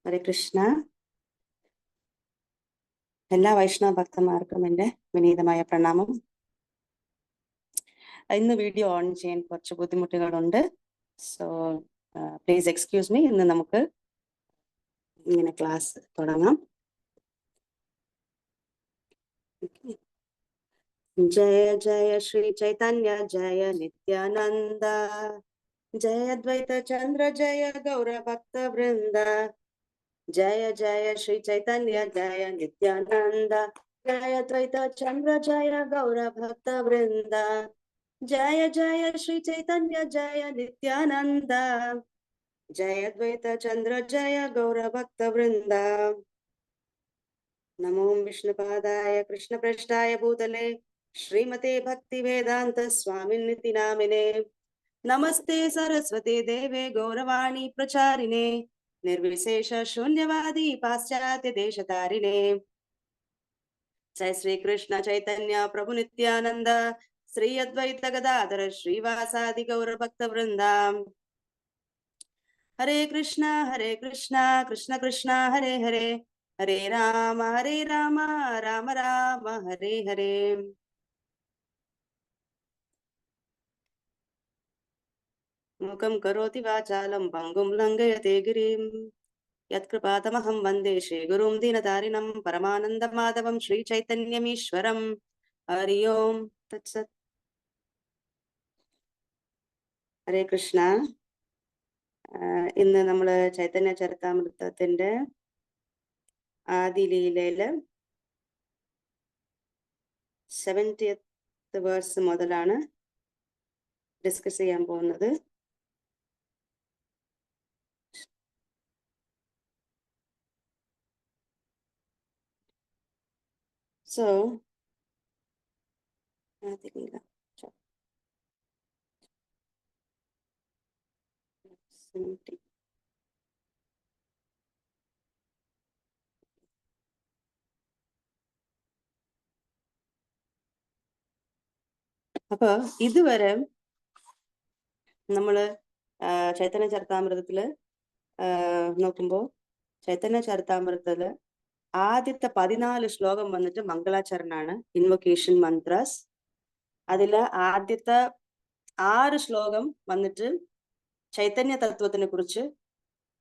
ഹരേ കൃഷ്ണ. എല്ലാ വൈഷ്ണവ ഭക്തന്മാർക്കും എൻ്റെ വിനീതമായ പ്രണാമം. ഇന്ന് വീഡിയോ ഓൺ ചെയ്യാൻ കുറച്ച് ബുദ്ധിമുട്ടുകളുണ്ട്. So please excuse me. ഇന്ന് നമുക്ക് ഇങ്ങനെ ക്ലാസ് തുടങ്ങാം. ജയ ജയ ശ്രീ ചൈതന്യ ജയ നിത്യാനന്ദ, ജയ ദ്വൈത ചന്ദ്ര ജയ ഗൗര ഭക്ത വൃന്ദ, ജയ ജയ ശ്രീ ചൈതന്യ ജയ നിത്യാനന്ദ, ജയ ദ്വൈത ചന്ദ്ര ജയ ഗൗര ഭക്ത വൃന്ദ, ജയ ജയ ശ്രീ ചൈതന്യ ജയ നിത്യാനന്ദ, ജയ ദ്വൈത ചന്ദ്ര ജയ ഗൗര ഭക്ത വൃന്ദ. നമോ വിഷ്ണുപാദായ കൃഷ്ണപ്രഷ്ഠായ ഭൂതലേ ശ്രീമതേ ഭക്തി വേദാന്ത സ്വാമിനിതി നാമിനെ, നമസ്തേ സരസ്വതി ദേവേ ഗൗരവാണി പ്രചാരിണേ, നിർവിശേഷ ശൂന്യവാദി പാശ്ചാത്യ ദേശതാരിണേ. ജയ ശ്രീ കൃഷ്ണ ചൈതന്യ പ്രഭു നിത്യാനന്ദ, ശ്രീ അദ്വൈത ഗദാധര ശ്രീവാസാദി ഗൗര ഭക്ത വൃന്ദ. ഹരേ കൃഷ്ണ കൃഷ്ണ കൃഷ്ണ ഹരേ ഹരേ, ഹരേ രാമ രാമ രാമ ഹരേ ഹരേ. മുഖം കരോതി വാചാലം പങ്കും ലംഘയത്തെ ഗിരിം, യത്കൃപാതമഹം വന്ദേ ശ്രീഗുരും ദീനതാരിണം പരമാനന്ദ മാധവം ശ്രീ ചൈതന്യമീശ്വരം. ഹരി ഓം തത്സത്. ഹരേ കൃഷ്ണ. ഇന്ന് നമ്മള് ചൈതന്യ ചരിതാമൃതത്തിന്റെ ആദിലീലയില് 70th വേഴ്സ് മുതലാണ് ഡിസ്കസ് ചെയ്യാൻ പോകുന്നത്. സോ ആദിലീല അപ്പൊ ഇതുവരെ നമ്മള് ചൈതന്യ ചരിതാമൃതത്തില് നോക്കുമ്പോ ചൈതന്യ ചരിതാമൃതത്തില് ആദ്യത്തെ 14 ശ്ലോകം വന്നിട്ട് മംഗളാചരണാണ്, ഇൻവൊക്കേഷൻ മന്ത്രസ്. അതില് ആദ്യത്തെ 6 ശ്ലോകം വന്നിട്ട് ചൈതന്യ തത്വത്തിനെ കുറിച്ച്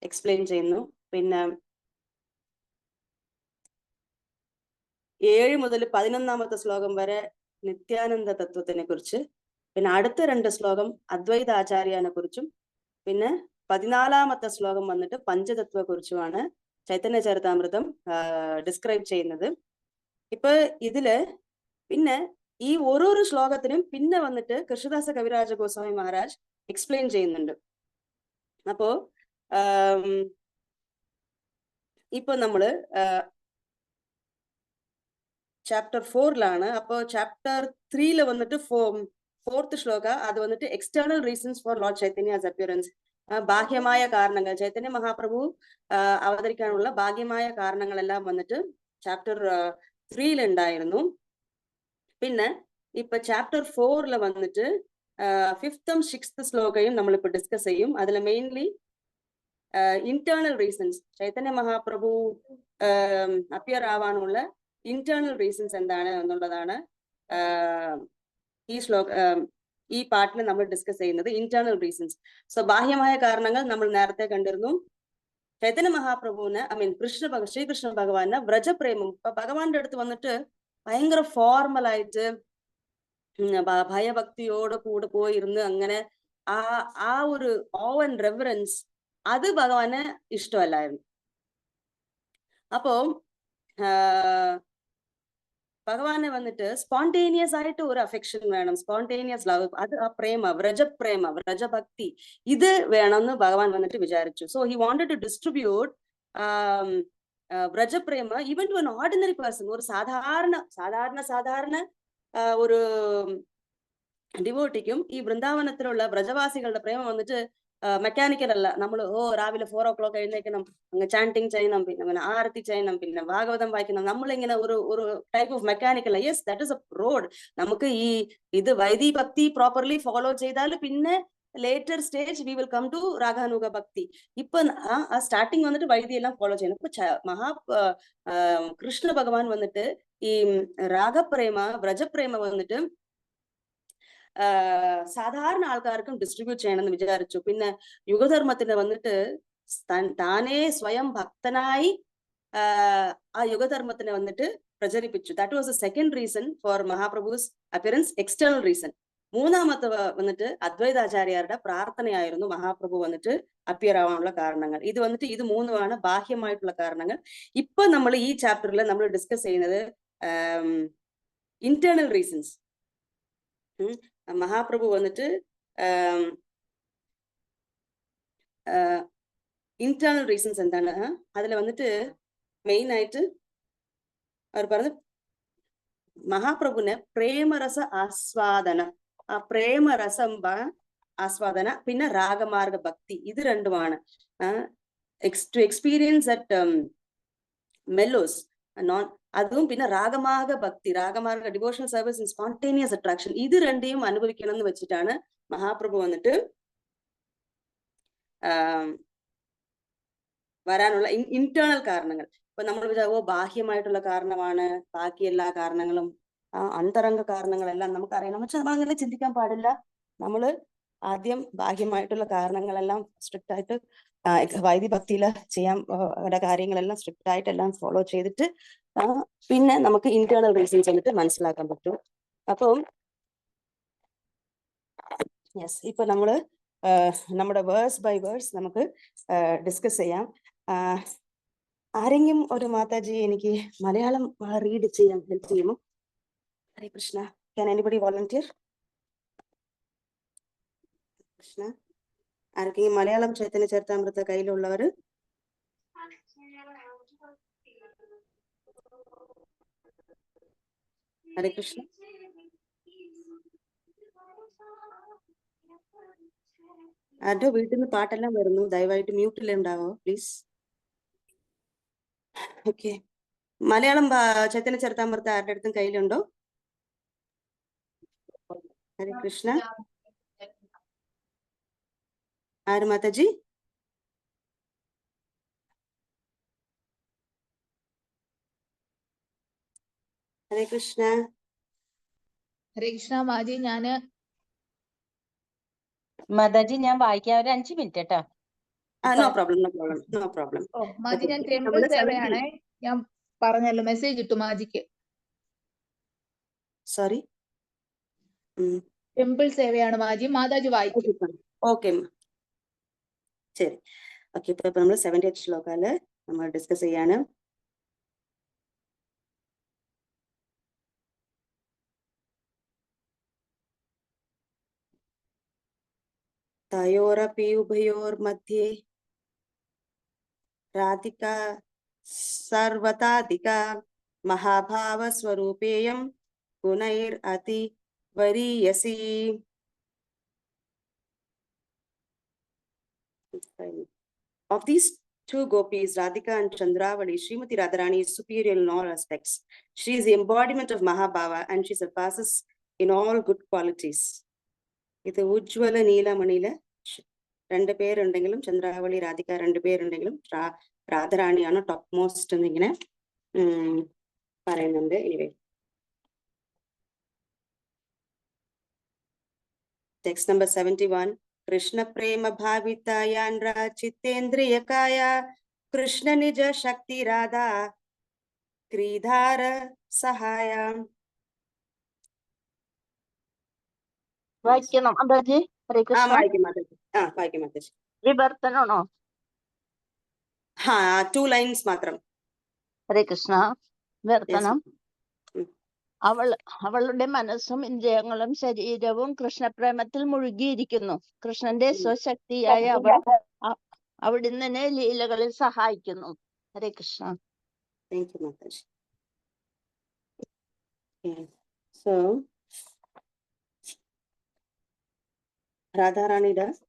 എക്സ്പ്ലെയിൻ ചെയ്യുന്നു. പിന്നെ 7 മുതൽ 11ാമത്തെ ശ്ലോകം വരെ നിത്യാനന്ദ തത്വത്തിനെ കുറിച്ച്, പിന്നെ അടുത്ത 2 ശ്ലോകം അദ്വൈത ആചാര്യനെ കുറിച്ചും, പിന്നെ 14ാമത്തെ ശ്ലോകം വന്നിട്ട് പഞ്ചതത്വത്തെ കുറിച്ചുമാണ് ചൈതന്യ ചരിതാമൃതം ഡിസ്ക്രൈബ് ചെയ്യുന്നത്. ഇപ്പൊ ഇതില് പിന്നെ ഈ ഓരോരോ ശ്ലോകത്തിനും പിന്നെ വന്നിട്ട് കൃഷ്ണദാസ കവിരാജ ഗോസ്വാമി മഹാരാജ് എക്സ്പ്ലെയിൻ ചെയ്യുന്നുണ്ട്. അപ്പോ ഇപ്പൊ നമ്മള് ചാപ്റ്റർ 4ലാണ്. അപ്പോ ചാപ്റ്റർ 3 വന്നിട്ട് 4th ശ്ലോക അത് വന്നിട്ട് external reasons for lord Chaitanya's appearance, ബാഹ്യമായ കാരണങ്ങൾ, ചൈതന്യ മഹാപ്രഭു അവതരിക്കാനുള്ള ബാഹ്യമായ കാരണങ്ങളെല്ലാം വന്നിട്ട് ചാപ്റ്റർ 3 ഉണ്ടായിരുന്നു. പിന്നെ ഇപ്പൊ ചാപ്റ്റർ 4 വന്നിട്ട് 5th and 6th ശ്ലോകയും നമ്മളിപ്പോ ഡിസ്കസ് ചെയ്യും. അതിൽ mainly internal reasons, Chaitanya Mahaprabhu appear ആവാനുള്ള ഇന്റേണൽ റീസൺസ് എന്താണ് എന്നുള്ളതാണ് ഈ പാർട്ടിൽ നമ്മൾ ഡിസ്കസ് ചെയ്യുന്നത്. Internal reasons. സോ ബാഹ്യമായ കാരണങ്ങൾ നമ്മൾ നേരത്തെ കണ്ടിരുന്നു. ചൈതന്യ മഹാപ്രഭുവിന് ശ്രീകൃഷ്ണ ഭഗവാന് വ്രജപ്രേമം, ഇപ്പൊ ഭഗവാന്റെ അടുത്ത് വന്നിട്ട് ഭയങ്കര ഫോർമലായിട്ട് ഭയഭക്തിയോട് കൂടെ പോയിരുന്ന് അങ്ങനെ ആ ഒരു ഓ ആൻഡ് റെവറൻസ് അത് ഭഗവാന് ഇഷ്ടമല്ലായിരുന്നു. അപ്പോ ഭഗവാനെ വന്നിട്ട് സ്പോണ്ടേനിയസ് ആയിട്ട് ഒരു അഫെക്ഷൻ വേണം, സ്പോണ്ടേനിയസ് ലവ്, അത് ആ പ്രേമ, വ്രജഭക്തി ഇത് വേണമെന്ന് ഭഗവാൻ വന്നിട്ട് വിചാരിച്ചു. So he wanted to distribute Vrajaprema even to an ordinary person, ഒരു സാധാരണ ഒരു ഡിവോട്ടിക്കും ഈ വൃന്ദാവനത്തിലുള്ള വ്രജവാസികളുടെ പ്രേമം വന്നിട്ട് മെക്കാനിക്കൽ അല്ല. നമ്മൾ രാവിലെ 4 o'clock എഴുന്നേക്കണം, അങ്ങ് ചാന്റിങ് ചെയ്യണം, പിന്നെ ആരത്തി ചെയ്യണം, പിന്നെ ഭാഗവതം വായിക്കണം, നമ്മളിങ്ങനെ ഒരു type of mechanical. Yes, that is A road. നമുക്ക് ഇത് വൈദിക ഭക്തി പ്രോപ്പർലി ഫോളോ ചെയ്താൽ പിന്നെ later stage we will come to Raganuga Bhakti. ഇപ്പൊ ആ സ്റ്റാർട്ടിങ് വന്നിട്ട് വൈദ്യ എല്ലാം ഫോളോ ചെയ്യണം. ഇപ്പൊ കൃഷ്ണ ഭഗവാൻ വന്നിട്ട് ഈ രാഗപ്രേമ വ്രജപ്രേമ വന്നിട്ട് സാധാരണ ആൾക്കാർക്കും ഡിസ്ട്രിബ്യൂട്ട് ചെയ്യണമെന്ന് വിചാരിച്ചു. പിന്നെ യുഗധർമ്മത്തിന് വന്നിട്ട് താനേ സ്വയം ഭക്തനായി ആ യുഗധർമ്മത്തിനെ വന്നിട്ട് പ്രചരിപ്പിച്ചു. That was the second reason for Mahaprabhu's appearance, external reason. മൂന്നാമത്തെ വന്നിട്ട് അദ്വൈതാചാര്യരുടെ പ്രാർത്ഥനയായിരുന്നു മഹാപ്രഭു വന്നിട്ട് അപ്പിയർ ആവാനുള്ള കാരണങ്ങൾ. ഇത് മൂന്നുമാണ് ബാഹ്യമായിട്ടുള്ള കാരണങ്ങൾ. ഇപ്പൊ നമ്മൾ ഈ ചാപ്റ്ററിൽ നമ്മൾ ഡിസ്കസ് ചെയ്യുന്നത് ഇന്റേണൽ റീസൺസ്. മഹാപ്രഭു വന്നിട്ട് ഇന്റേണൽ റീസൺസ് എന്താണ്? അതിൽ വന്നിട്ട് മെയിൻ ആയിട്ട് അവർ പറഞ്ഞു മഹാപ്രഭുവിന് പ്രേമരസ ആസ്വാദന, ആ പ്രേമരസം ആസ്വാദന, പിന്നെ രാഗമാർഗ ഭക്തി, ഇത് രണ്ടുമാണ്. ടു എക്സ്പീരിയൻസ് അറ്റ് മെല്ലോസ് അതും പിന്നെ രാഗമാർഗ ഭക്തി, ragamarga devotional service and spontaneous attraction, ഇത് രണ്ടെയും അനുഭവിക്കണം എന്ന് വെച്ചിട്ടാണ് മഹാപ്രഭു വന്നിട്ട് വരാനുള്ള ഇന്റേണൽ കാരണങ്ങൾ. ഇപ്പൊ നമ്മൾ ബാഹ്യമായിട്ടുള്ള കാരണമാണ്, ബാക്കി എല്ലാ കാരണങ്ങളും അന്തരംഗ കാരണങ്ങളെല്ലാം നമുക്കറിയണം. പക്ഷെ നമ്മൾ അങ്ങനെ ചിന്തിക്കാൻ പാടില്ല. നമ്മള് ആദ്യം ബാഹ്യമായിട്ടുള്ള കാരണങ്ങളെല്ലാം സ്ട്രിക്റ്റ് ആയിട്ട് വൈദ്യ ഭക്തിയില് ചെയ്യാൻ കാര്യങ്ങളെല്ലാം സ്ട്രിക്റ്റ് ആയിട്ട് എല്ലാം ഫോളോ ചെയ്തിട്ട് പിന്നെ നമുക്ക് ഇന്റേണൽ റീസൺസ് എന്നിട്ട് മനസ്സിലാക്കാൻ പറ്റും. അപ്പം യെസ്, ഇപ്പൊ നമ്മള് നമ്മുടെ വേഴ്സ് ബൈ വേഴ്സ് നമുക്ക് ഡിസ്കസ് ചെയ്യാം. ആരെങ്കിലും ഒരു മാതാജി എനിക്ക് മലയാളം റീഡ് ചെയ്യാൻ ഹെൽപ്പ് ചെയ്യുമോ? Hare Krishna. Can anybody volunteer? Krishna, ആർക്കെങ്കിലും മലയാളം ചൈതന്യ ചരിതാമൃത കയ്യിലുള്ളവര്? ഹരേ കൃഷ്ണ. ആരുടെ വീട്ടിൽ നിന്ന് പാട്ടെല്ലാം വരുന്നു, ദയവായിട്ട് മ്യൂട്ടിൽ ഉണ്ടാവോ പ്ലീസ്? ഓക്കെ, മലയാളം ചൈതന്യ ചരിതാമൃത ആരുടെ അടുത്തും കയ്യിലുണ്ടോ? ഹരേ കൃഷ്ണ. ആര് മാതാജി? ഹരേ കൃഷ്ണ. ഹരേ കൃഷ്ണ മാജി, മാതാജി ഞാൻ വായിക്കാം, ഒരു 5 മിനിറ്റ് കേട്ടോ. No problem, no problem, no problem. ഓ മാജി, ഞാൻ ടെമ്പിൾ സേവയാണ്. ഞാൻ പറഞ്ഞല്ലോ, മെസ്സേജ് ഇട്ടു മാജിക്ക്. സോറി, ടെമ്പിൾ സേവയാണ് മാജി, മാതാജി വായിക്കും. ഓക്കെ, ശരി. ഓക്കെ, ഇപ്പൊ നമ്മൾ 78 ശ്ലോകാല് നമ്മൾ ഡിസ്കസ് ചെയ്യാണ്. തയോരപി ഉഭയോർമധ്യേ രാധികാ സർവതാധികാ മഹാഭാവസ്വരൂപേയം ഗുണൈർ അതി വരീയസി. Of these two gopis, Radhika and Chandravali, Srimati Radharani is superior in all aspects. She is the embodiment of Mahabhava and she surpasses in all good qualities. ഇത് ഉജ്വല നീലമണിയില് 2 പേരുണ്ടെങ്കിലും ചന്ദ്രാവളി Radhika 2 പേരുണ്ടെങ്കിലും രാധാറാണിയാണ് top most എന്നിങ്ങനെ പറയുന്നുണ്ട്. Anyway, text number 71. Krishna പ്രേമ ഭാവിതായാൻ ചിത്തേന്ദ്രിയകായ കൃഷ്ണ നിജ ശക്തി രാധാ ക്രീധാര സഹായ. വായിക്കണം മാതാജി? ഹരേ കൃഷ്ണ. വായിക്കും Mataji. വിവർത്തനാണോ? 2 lines മാത്രം. ഹരേ കൃഷ്ണ. വിവർത്തനം. അവളുടെ മനസ്സും ഇന്ദ്രിയങ്ങളും ശരീരവും കൃഷ്ണപ്രേമത്തിൽ മുഴുകിയിരിക്കുന്നു. കൃഷ്ണന്റെ സ്വശക്തിയായ അവൾ അവിടുന്ന് ലീലകളിൽ സഹായിക്കുന്നു. Hare Krishna. Thank you, Mataji. Okay. So, Radharani does.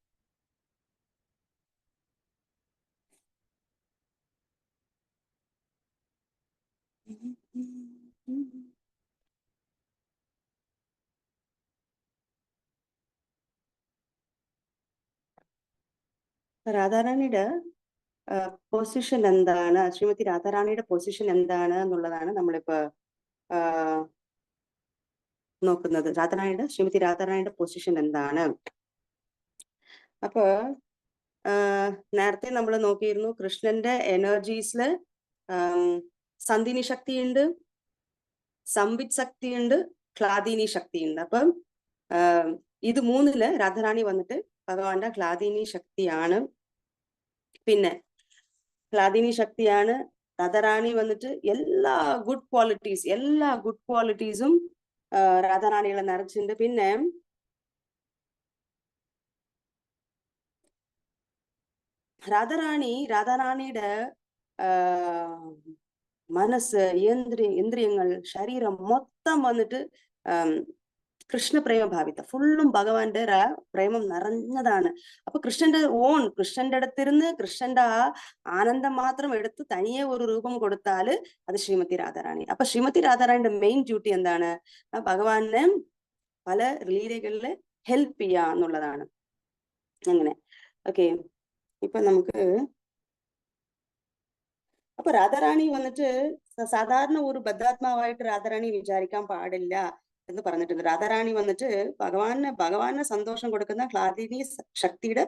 രാധാറാണിയുടെ പൊസിഷൻ എന്താണ്, ശ്രീമതി രാധാറാണിയുടെ പൊസിഷൻ എന്താണ് എന്നുള്ളതാണ് നമ്മളിപ്പോ നോക്കുന്നത്. ശ്രീമതി രാധാറാണിയുടെ പൊസിഷൻ എന്താണ്? അപ്പൊ നേരത്തെ നമ്മൾ നോക്കിയിരുന്നു, കൃഷ്ണന്റെ എനർജീസില് സന്ധിനി ശക്തിയുണ്ട്, സംവിത് ശക്തിയുണ്ട്, ക്ലാദിനി ശക്തിയുണ്ട്. അപ്പം ഇത് മൂന്നില് രാധാറാണി വന്നിട്ട് ഭഗവാന്റെ ക്ലാദിനി ശക്തിയാണ്. പിന്നെ ക്ലാദിനി ശക്തിയാണ്. രാധാറാണി വന്നിട്ട് എല്ലാ ഗുഡ് ക്വാളിറ്റീസും രാധാറാണികളെ നിറച്ചിട്ടുണ്ട്. പിന്നെ രാധാറാണിയുടെ മനസ്സ്, ഇന്ദ്രിയങ്ങൾ, ശരീരം മൊത്തം വന്നിട്ട് കൃഷ്ണപ്രേമ ഭാവിത, ഫുള്ളും ഭഗവാന്റെ പ്രേമം നിറഞ്ഞതാണ്. അപ്പൊ കൃഷ്ണന്റെ അടുത്തിരുന്ന് കൃഷ്ണന്റെ ആ ആനന്ദം മാത്രം എടുത്ത് തനിയെ ഒരു രൂപം കൊടുത്താല് അത് ശ്രീമതി രാധാറാണി. അപ്പൊ ശ്രീമതി രാധാറാണിയുടെ മെയിൻ ഡ്യൂട്ടി എന്താണ്? ഭഗവാനെ പല ലീലകളില് ഹെൽപ്പ് ചെയ്യുക എന്നുള്ളതാണ്. അങ്ങനെ ഓക്കെ. ഇപ്പൊ നമുക്ക് അപ്പൊ രാധാറാണി വന്നിട്ട് സാധാരണ ഒരു ബദ്ധാത്മാവായിട്ട് രാധാറാണി വിചാരിക്കാൻ പാടില്ല എന്ന് പറഞ്ഞിട്ടുണ്ട്. രാധാറാണി വന്നിട്ട് ഭഗവാന് സന്തോഷം കൊടുക്കുന്ന ക്ലാദിനി ശക്തിയുടെ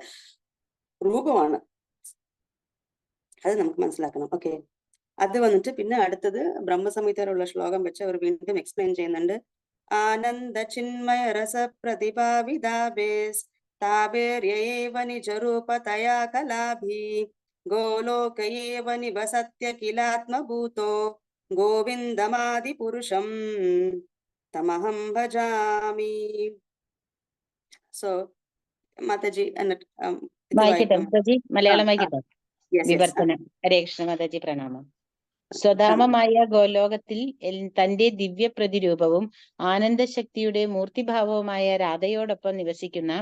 രൂപമാണ്. അത് നമുക്ക് മനസ്സിലാക്കണം. ഓക്കെ. അത് വന്നിട്ട് പിന്നെ അടുത്തത് ബ്രഹ്മസംഹിതയിലുള്ള ശ്ലോകം വെച്ച് അവർ വീണ്ടും എക്സ്പ്ലെയിൻ ചെയ്യുന്നുണ്ട്. ആനന്ദ ചിന്മയ രസ പ്രതിഭാവിതാബേസ് താബേര്യേവ നിജരൂപതയാ കലാഭി ഗോലോകയേവ നിവസത്യ കിലാത്മഭൂതോ ഗോവിന്ദമാദി പുരുഷം തമഹം ഭജാമി. സോ മാതാജി വായിക്കട്ടെ മാതാജി, മലയാളം വായിക്കട്ടെ. വിവർത്തനം. ഹരേ കൃഷ്ണ മാതാജി, പ്രണാമം. സ്വധാമമായ ഗോലോകത്തിൽ തന്റെ ദിവ്യ പ്രതിരൂപവും ആനന്ദശക്തിയുടെ മൂർത്തിഭാവവുമായ രാധയോടൊപ്പം നിവസിക്കുന്ന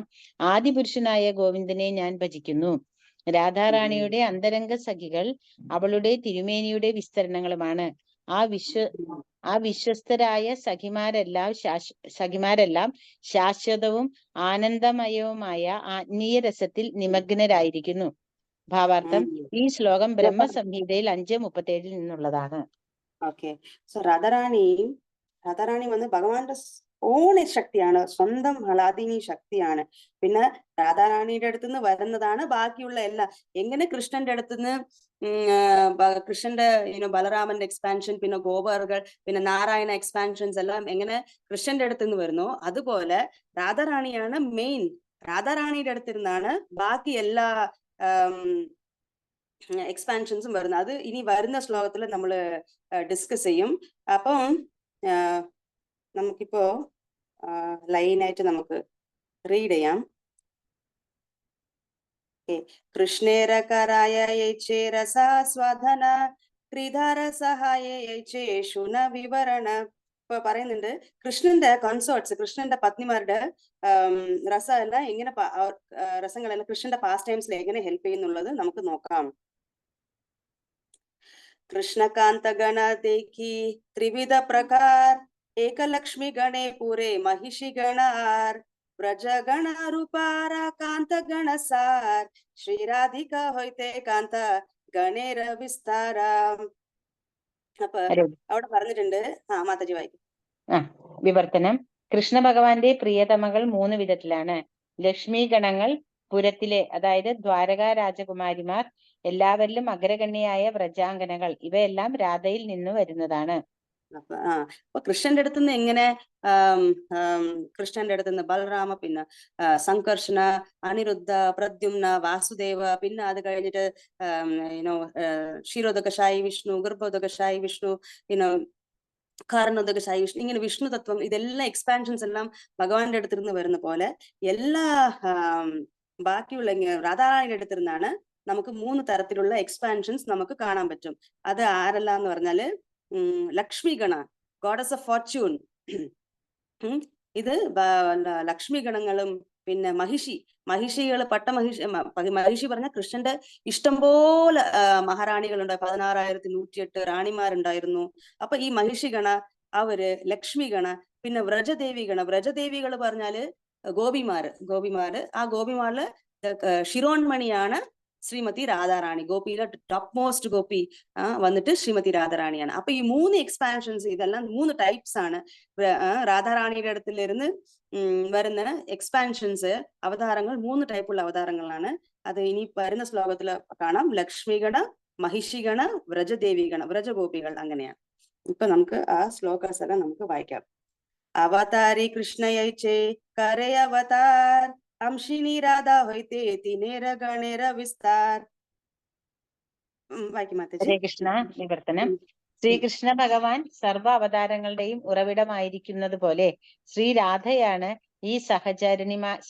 ആദിപുരുഷനായ ഗോവിന്ദനെ ഞാൻ ഭജിക്കുന്നു. രാധാറാണിയുടെ അന്തരംഗ സഖികൾ അവളുടെ തിരുമേനിയുടെ വിസ്തരണങ്ങളുമാണ്. ആ വിശ്വസ്തരായ സഖിമാരെല്ലാം ശാശ്വതവും ആനന്ദമയവുമായ ആത്മീയ രസത്തിൽ നിമഗ്നരായിരിക്കുന്നു. ഭാവാർത്ഥം. ഈ ശ്ലോകം ബ്രഹ്മസംഹിതയിൽ 5:37 നിന്നുള്ളതാണ്. ഓക്കെ. സോ രാധാറാണി വന്ന് ഭഗവാന്റെ ഓൺ ശക്തിയാണ്, സ്വന്തം ക്ലാദിനി ശക്തിയാണ്. പിന്നെ രാധാറാണിയുടെ അടുത്തുനിന്ന് വരുന്നതാണ് ബാക്കിയുള്ള എല്ലാം. എങ്ങനെ കൃഷ്ണന്റെ അടുത്തുനിന്ന് കൃഷ്ണന്റെ ബലരാമന്റെ എക്സ്പാൻഷൻ, പിന്നെ ഗോപർകൾ, പിന്നെ നാരായണ എക്സ്പാൻഷൻസ് എല്ലാം എങ്ങനെ കൃഷ്ണന്റെ അടുത്തുനിന്ന് വരുന്നോ അതുപോലെ രാധാറാണിയാണ് മെയിൻ. രാധാറാണിയുടെ അടുത്തിരുന്നാണ് ബാക്കി എല്ലാ എക്സ്പാൻഷൻസും വരുന്നത്. അത് ഇനി വരുന്ന ശ്ലോകത്തിൽ നമ്മൾ ഡിസ്കസ് ചെയ്യും. അപ്പം നമുക്കിപ്പോ ലൈനായിട്ട് നമുക്ക് റീഡ് ചെയ്യാം. കൃഷ്ണേരകരായ രസാസ്വാദന ത്രിധാര സഹായേഷുന വിവരണ. ഇപ്പൊ പറയുന്നുണ്ട് കൃഷ്ണന്റെ കൺസോർട്സ്, കൃഷ്ണന്റെ പത്നിമാരുടെ രസമെല്ലാം എങ്ങനെ, രസങ്ങളെല്ലാം കൃഷ്ണന്റെ പാസ്റ്റ് ടൈംസിൽ എങ്ങനെ ഹെൽപ്പ് ചെയ്യുന്നുള്ളത് നമുക്ക് നോക്കാം. കൃഷ്ണകാന്ത ഗണ ദേഖി ത്രിവിധ പ്രകാർ ഏകലക്ഷ്മി ഗണേ പൂരേ महिषी ഗണാർ വ്രജ ഗണ രൂപാര കാന്ത ഗണ സാർ ശ്രീരാധിക ഹൊയ്തേ കാന്ത ഗണേര വിസ്താര. അപ്പൊ അവിടെ പറഞ്ഞിട്ടുണ്ട്. മാതാജി വായിക്കും. വിവർത്തനം. കൃഷ്ണ ഭഗവാന്റെ പ്രിയതമകൾ 3 വിധത്തിലാണ്. ലക്ഷ്മി ഗണങ്ങൾ, പുരത്തിലെ അതായത് ദ്വാരകാ രാജകുമാരിമാർ, എല്ലാവരിലും അഗ്രഗണ്യായ വ്രജാംഗനകൾ, ഇവയെല്ലാം രാധയിൽ നിന്ന് വരുന്നതാണ്. അപ്പൊ കൃഷ്ണന്റെ അടുത്തുനിന്ന് എങ്ങനെ കൃഷ്ണന്റെ അടുത്തുനിന്ന് ബലരാമ, പിന്നെ സംകർഷണ, അനിരുദ്ധ, പ്രദ്യുമ്ന, വാസുദേവ, പിന്നെ അത് കഴിഞ്ഞിട്ട് ക്ഷീരോദകശായി വിഷ്ണു, ഗർഭോദകശായി വിഷ്ണു, കാരണോദകശായി വിഷ്ണു, ഇങ്ങനെ വിഷ്ണു തത്വം, ഇതെല്ലാം എക്സ്പാൻഷൻസ് എല്ലാം ഭഗവാന്റെ അടുത്തിരുന്ന് വരുന്ന പോലെ എല്ലാ ബാക്കിയുള്ള രാധാറാണിയുടെ അടുത്തിരുന്നാണ് നമുക്ക് 3 തരത്തിലുള്ള എക്സ്പാൻഷൻസ് നമുക്ക് കാണാൻ പറ്റും. അത് ആരെല്ലാം എന്ന് പറഞ്ഞാല് Lakshmi Gana, goddess of Fortune, ഇത് ലക്ഷ്മി ഗണങ്ങളും, പിന്നെ മഹിഷികള് മഹിഷി പറഞ്ഞ കൃഷ്ണന്റെ ഇഷ്ടംപോലെ മഹാറാണികളുണ്ട്. 16,108 റാണിമാരുണ്ടായിരുന്നു. അപ്പൊ ഈ മഹിഷി ഗണ, അവര് ലക്ഷ്മി ഗണ, പിന്നെ വ്രജദേവികള് പറഞ്ഞാല് ഗോപിമാര്. ആ ഗോപിമാരില് ശിരോൺമണിയാണ് ശ്രീമതി രാധാറാണി. ഗോപിയിലെ ടോപ്പ് മോസ്റ്റ് ഗോപി വന്നിട്ട് ശ്രീമതി രാധാറാണിയാണ്. അപ്പൊ ഈ 3 എക്സ്പാൻഷൻസ്, ഇതെല്ലാം 3 ടൈപ്സ് ആണ്. രാധാറാണിയുടെ അടുത്തിലിരുന്ന് വരുന്ന എക്സ്പാൻഷൻസ്, അവതാരങ്ങൾ 3 ടൈപ്പുള്ള അവതാരങ്ങളാണ്. അത് ഇനി വരുന്ന ശ്ലോകത്തിൽ കാണാം. ലക്ഷ്മിഗണ, മഹിഷിഗണ, വ്രജദേവിഗണ, വ്രജഗോപികൾ, അങ്ങനെയാണ്. ഇപ്പൊ നമുക്ക് ആ ശ്ലോകാസ് എല്ലാം നമുക്ക് വായിക്കാം. അവതാരി കൃഷ്ണയൈച്ചേ കരേ അവതാർ, അംശിനി രാധാ ഹൊയ്തേ തിനേര ഗണേര വിസ്താർ. വായിക്കും മാതാജി. ഹരേ കൃഷ്ണ. വിവർത്തനം. ശ്രീകൃഷ്ണ ഭഗവാൻ സർവ അവതാരങ്ങളുടെയും ഉറവിടമായിരിക്കുന്നത് പോലെ ശ്രീരാധയാണ് ഈ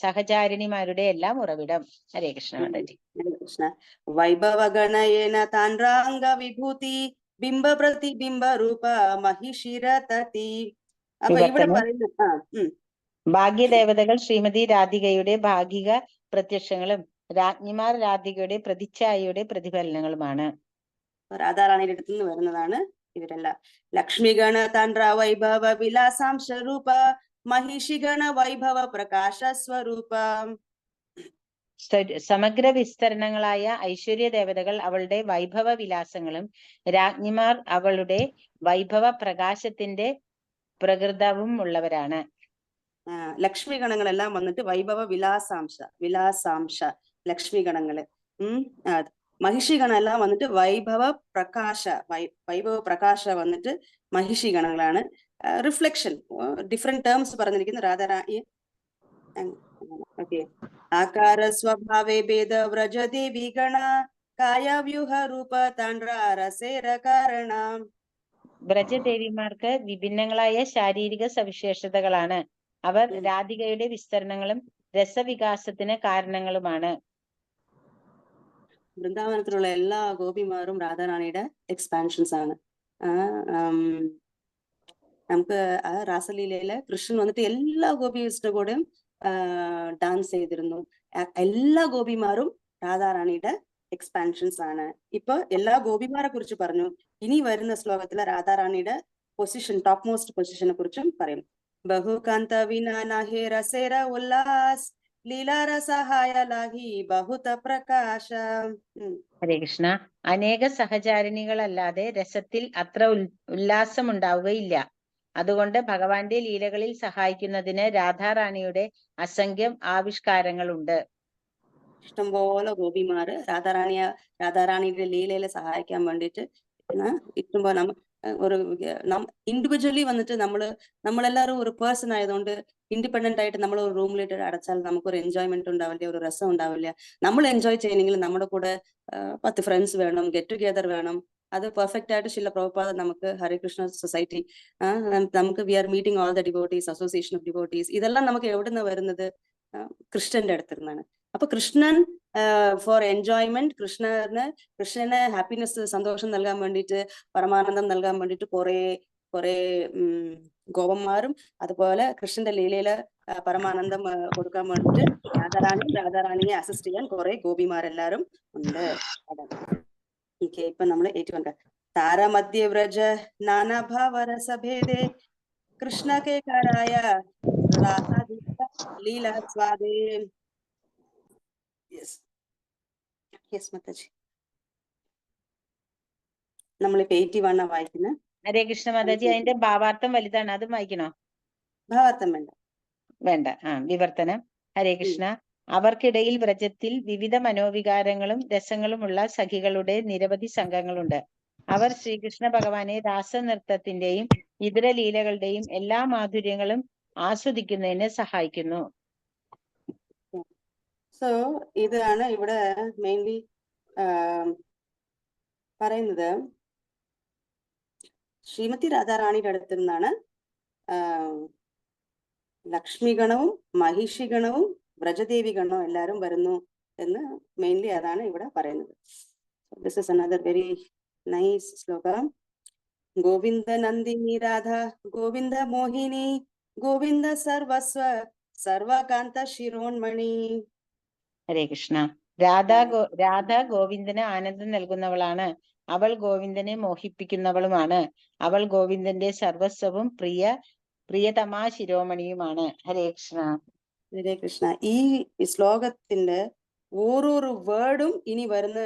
സഹചാരിണിമാരുടെ എല്ലാം ഉറവിടം. ഹരേ കൃഷ്ണ മാതാജി. ഹരേ കൃഷ്ണ. വൈഭവ ഗണയേന താൻറാംഗ വിഭൂതി ബിംബ പ്രതിബിംബ രൂപ മഹിഷിരതതി. അപ്പൊ ഇവിടെ പറയുന്നത് ഭാഗ്യദേവതകൾ ശ്രീമതി രാധികയുടെ ഭാഗിക പ്രത്യക്ഷങ്ങളും രാജ്ഞിമാർ രാധികയുടെ പ്രതിച്ഛായയുടെ പ്രതിഫലനങ്ങളുമാണ്. രാധാറാണിയുടെ അടുത്ത് നിന്ന് വരുന്നതാണ് ഇവരെല്ലാം. ലക്ഷ്മിഗണ തൻട്ര വൈഭവ വിലാസാംശ രൂപ മഹിഷിഗണ വൈഭവ പ്രകാശ സ്വരൂപ. സമഗ്ര വിസ്തരണങ്ങളായ ഐശ്വര്യ ദേവതകൾ അവളുടെ വൈഭവ വിലാസങ്ങളും രാജ്ഞിമാർ അവളുടെ വൈഭവ പ്രകാശത്തിന്റെ പ്രകൃതവും ഉള്ളവരാണ്. ലക്ഷ്മി ഗണങ്ങളെല്ലാം വന്നിട്ട് വൈഭവ വിലാസാംശ ലക്ഷ്മി ഗണങ്ങള്. മഹിഷി ഗണം എല്ലാം വന്നിട്ട് വൈഭവ പ്രകാശ വന്നിട്ട് മഹിഷി ഗണങ്ങളാണ്. റിഫ്ലക്ഷൻ, ഡിഫറെന്റ് ടേംസ് പറഞ്ഞിരിക്കുന്നു രാധാറാണി. ഓക്കെ. ആകാര സ്വഭാവേ ഭേദ വ്രജദേവി ഗണ കായവ്യൂഹ രൂപ താണ്ട്ര രസേര കാരണ. വ്രജദേവിമാർക്ക് വിഭിന്നങ്ങളായ ശാരീരിക സവിശേഷതകളാണ്. അവർ രാധികയുടെ വിസ്തരണങ്ങളും രസവികാസത്തിന് കാരണങ്ങളുമാണ്. വൃന്ദാവനത്തിലുള്ള എല്ലാ ഗോപിമാരും രാധാറാണിയുടെ എക്സ്പാൻഷൻസ് ആണ്. നമുക്ക് രാസലീലയില് കൃഷ്ണൻ വന്നിട്ട് എല്ലാ ഗോപിയുടെ കൂടെയും ഡാൻസ് ചെയ്തിരുന്നു. എല്ലാ ഗോപിമാരും രാധാറാണിയുടെ എക്സ്പാൻഷൻസ് ആണ്. ഇപ്പൊ എല്ലാ ഗോപിമാരെ കുറിച്ച് പറഞ്ഞു. ഇനി വരുന്ന ശ്ലോകത്തില് രാധാറാണിയുടെ പൊസിഷൻ, ടോപ്പ് മോസ്റ്റ് പൊസിഷനെ കുറിച്ചും പറയും. ബഹുകാന്ത വിനാഹേ രസേര ഉല്ലാസ് ലീലാരസഹായ ലാഹി ബഹുത പ്രകാശ. ഹരേ കൃഷ്ണ. അനേക സഹചാരിണികളല്ലാതെ രസത്തിൽ അത്ര ഉല്ലാസമുണ്ടാവുകയില്ല. അതുകൊണ്ട് ഭഗവാന്റെ ലീലകളിൽ സഹായിക്കുന്നതിന് രാധാറാണിയുടെ അസംഖ്യം ആവിഷ്കാരങ്ങളുണ്ട്. ഇഷ്ടംപോലെ ഗോപിമാര് രാധാറാണിയുടെ ലീലയിലെ സഹായിക്കാൻ വേണ്ടിയിട്ട് ഇഷ്ടംപോലെ ഇൻഡിവിജ്വലി വന്നിട്ട് നമ്മളെല്ലാരും ഒരു പേഴ്സൺ ആയതുകൊണ്ട് ഇൻഡിപെൻഡന്റ് ആയിട്ട് നമ്മൾ ഒരു റൂമിലിട്ട് അടച്ചാൽ നമുക്കൊരു എൻജോയ്മെന്റ് ഉണ്ടാവില്ല, ഒരു രസം ഉണ്ടാവില്ല. നമ്മൾ എൻജോയ് ചെയ്യണമെങ്കിൽ നമ്മുടെ കൂടെ 10 ഫ്രണ്ട്സ് വേണം, ഗെറ്റ് ടുഗെദർ വേണം. അത് പെർഫെക്റ്റ് ആയിട്ട് ശില പ്രഭുപാദ നമുക്ക് ഹരേകൃഷ്ണ സൊസൈറ്റി നമുക്ക് we are meeting all the devotees, association of devotees, ഇതെല്ലാം നമുക്ക് എവിടെ നിന്ന് വരുന്നത്? കൃഷ്ണന്റെ അടുത്ത് നിന്നാണ്. അപ്പൊ കൃഷ്ണൻ ഫോർ എൻജോയ്മെന്റ്, കൃഷ്ണന് ഹാപ്പിനെസ്, സന്തോഷം നൽകാൻ വേണ്ടിയിട്ട്, പരമാനന്ദം നൽകാൻ വേണ്ടിയിട്ട് കുറെ ഗോപന്മാരും അതുപോലെ കൃഷ്ണന്റെ ലീലയില് പരമാനന്ദം കൊടുക്കാൻ വേണ്ടിയിട്ട് രാധാറാണിയെ അസിസ്റ്റ് ചെയ്യാൻ കുറെ ഗോപിമാരെല്ലാരും ഉണ്ട്. ഓക്കെ. ഇപ്പൊ നമ്മള് 81 താരമധ്യ വ്രജ നാനാഭാവരസഭേദേ കൃഷ്ണ കേ കാരായ ലീല സ്വാദേ. യെസ് മാതാജി. നമ്മളിപ്പോ 81 വായിക്കുന്നത്. ഹരേ കൃഷ്ണ മാതാജി. അതിന്റെ ഭാവാർത്ഥം വലുതാണ്, അത് വായിക്കണോ? ഭാവാർത്ഥം വേണ്ട. വിവർത്തനം. ഹരേ കൃഷ്ണ. അവർക്കിടയിൽ വ്രജത്തിൽ വിവിധ മനോവികാരങ്ങളും രസങ്ങളുമുള്ള സഖികളുടെ നിരവധി സംഘങ്ങളുണ്ട്. അവർ ശ്രീകൃഷ്ണ ഭഗവാനെ രാസനൃത്തത്തിന്റെയും ഇതര ലീലകളുടെയും എല്ലാ മാധുര്യങ്ങളും ആസ്വദിക്കുന്നതിന് സഹായിക്കുന്നു. സോ ഇതാണ് ഇവിടെ മെയിൻലി പറയുന്നത്. ശ്രീമതി രാധാറാണിയുടെ അടുത്ത് നിന്നാണ് ലക്ഷ്മി ഗണവും മഹിഷി ഗണവും വ്രജദേവി ഗണവും എല്ലാരും വരുന്നു എന്ന് മെയിൻലി അതാണ് ഇവിടെ പറയുന്നത്. This is another very nice shloka. Govinda നന്ദിനി രാധ ഗോവിന്ദ മോഹിനി ഗോവിന്ദ സർവസ്വ സർവകാന്ത ശിരോൺമണി. ഹരേ കൃഷ്ണ. രാധ ഗോവിന്ദന് ആനന്ദം നൽകുന്നവളാണ്. അവൾ ഗോവിന്ദനെ മോഹിപ്പിക്കുന്നവളുമാണ്. അവൾ ഗോവിന്ദന്റെ സർവസ്വവും പ്രിയതമാ ശിരോമണിയുമാണ്. ഹരേ കൃഷ്ണ. ഹരേ കൃഷ്ണ. ഈ ശ്ലോകത്തിന്റെ ഓരോരു വേർഡും ഇനി വരുന്ന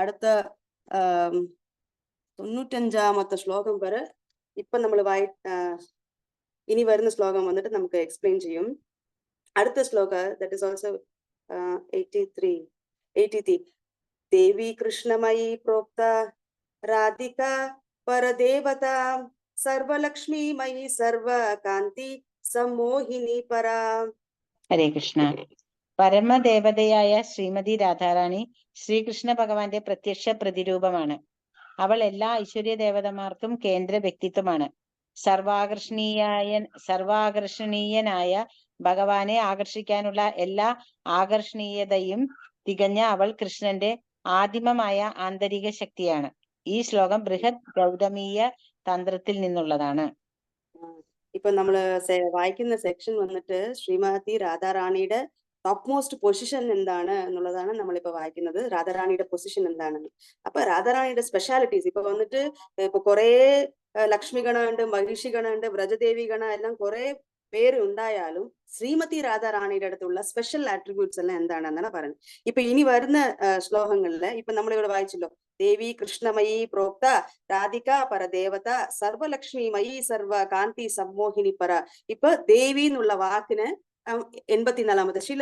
അടുത്ത 95-ാമത്തെ ശ്ലോകം വരെ ഇപ്പൊ നമ്മൾ ഇനി വരുന്ന ശ്ലോകം വന്നിട്ട് നമുക്ക് എക്സ്പ്ലെയിൻ ചെയ്യും. അടുത്ത ശ്ലോക ദാറ്റ് ഇസ് ഓൾസോ 83 ദേവി കൃഷ്ണമയി പ്രോക്ത രാധിക പരദേവത സർവലക്ഷ്മിമയി സർവകാന്തി സമോഹിനി പരാ. ഹരേ കൃഷ്ണ. പരമദേവതയായ ശ്രീമതി രാധാറാണി ശ്രീകൃഷ്ണ ഭഗവാന്റെ പ്രത്യക്ഷ പ്രതിരൂപമാണ്. അവൾ എല്ലാ ഐശ്വര്യ ദേവതമാർക്കും കേന്ദ്ര വ്യക്തിത്വമാണ്. സർവാകർഷണീയനായ ഭഗവാനെ ആകർഷിക്കാനുള്ള എല്ലാ ആകർഷണീയതയും തികഞ്ഞ അവൾ കൃഷ്ണന്റെ ആദിമമായ ആന്തരിക ശക്തിയാണ്. ഈ ശ്ലോകം ബൃഹത് ഗൗതമീയ തന്ത്രത്തിൽ നിന്നുള്ളതാണ്. ഇപ്പൊ നമ്മള് വായിക്കുന്ന സെക്ഷൻ വന്നിട്ട് ശ്രീമതി രാധാറാണിയുടെ ടോപ്പ് മോസ്റ്റ് പൊസിഷൻ എന്താണ് എന്നുള്ളതാണ് നമ്മളിപ്പോ വായിക്കുന്നത്. രാധാറാണിയുടെ പൊസിഷൻ എന്താണ്. അപ്പൊ രാധാറാണിയുടെ സ്പെഷ്യാലിറ്റീസ് ഇപ്പൊ വന്നിട്ട് ഇപ്പൊ കുറെ ലക്ഷ്മി ഗണ ഉണ്ട്, മഹിഷി ഗണ ഉണ്ട്, വ്രജദേവി ഗണ എല്ലാം കുറെ പേര് ഉണ്ടായാലും ശ്രീമതി രാധാറാണിയുടെ അടുത്തുള്ള സ്പെഷ്യൽ ആട്രിബ്യൂട്ട്സ് എല്ലാം എന്താണെന്നാണ് പറയുന്നത്. ഇപ്പൊ ഇനി വരുന്ന ശ്ലോകങ്ങളില് ഇപ്പൊ നമ്മളിവിടെ വായിച്ചല്ലോ, ദേവി കൃഷ്ണമയി പ്രോക്ത രാധിക പരദേവത സർവലക്ഷ്മിമയി സർവ കാന്തി സമ്മോഹിനി പര. ഇപ്പൊ ദേവി എന്നുള്ള വാക്കിന് 84-ാമത്തെ ചില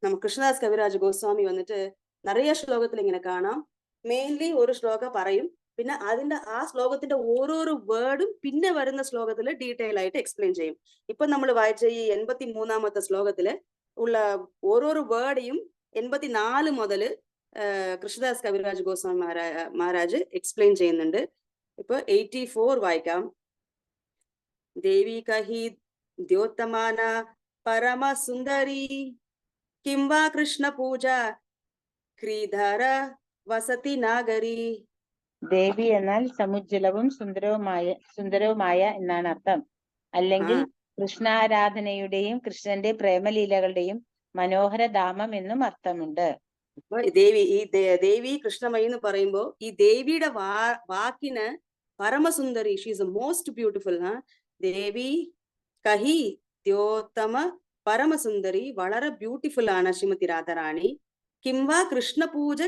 നമ്മ കൃഷ്ണദാസ് കവിരാജ് ഗോസ്വാമി വന്നിട്ട് നിറയെ ശ്ലോകത്തിൽ ഇങ്ങനെ കാണാം. മെയിൻലി ഒരു ശ്ലോകം പറയും, പിന്നെ അതിന്റെ ആ ശ്ലോകത്തിന്റെ ഓരോരോ വേർഡും പിന്നെ വരുന്ന ശ്ലോകത്തിൽ ഡീറ്റെയിൽ ആയിട്ട് എക്സ്പ്ലെയിൻ ചെയ്യും. ഇപ്പൊ നമ്മൾ വായിച്ച ഈ 83-ാമത്തെ ശ്ലോകത്തില് ഉള്ള ഓരോരോ വേർഡയും 84 മുതൽ കൃഷ്ണദാസ് കവിരാജ് ഗോസ്വാമി മഹാരാജ് എക്സ്പ്ലെയിൻ ചെയ്യുന്നുണ്ട്. ഇപ്പൊ 84 വായിക്കാം. ദേവി കഹി ദ്യോത്തമാന പരമ സുന്ദരി കിംവാ കൃഷ്ണ പൂജ ക്രീധര വസതി നാഗരി. ദേവി എന്നാൽ സമുജ്വലവും സുന്ദരവുമായ എന്നാണ് അർത്ഥം. അല്ലെങ്കിൽ കൃഷ്ണാരാധനയുടെയും കൃഷ്ണന്റെ പ്രേമലീലകളുടെയും മനോഹര ധാമം എന്നും അർത്ഥമുണ്ട്. ദേവി കൃഷ്ണമയി എന്ന് പറയുമ്പോ ഈ ദേവിയുടെ വാക്കിന് പരമസുന്ദരി, ഷീ ഈസ് മോസ്റ്റ് ബ്യൂട്ടിഫുൾ. ദേവി കഹി ദ്യോത്തമ പരമസുന്ദരി, വളരെ ബ്യൂട്ടിഫുൾ ആണ് ശ്രീമതി രാധാറാണി. കിംവാ കൃഷ്ണ പൂജ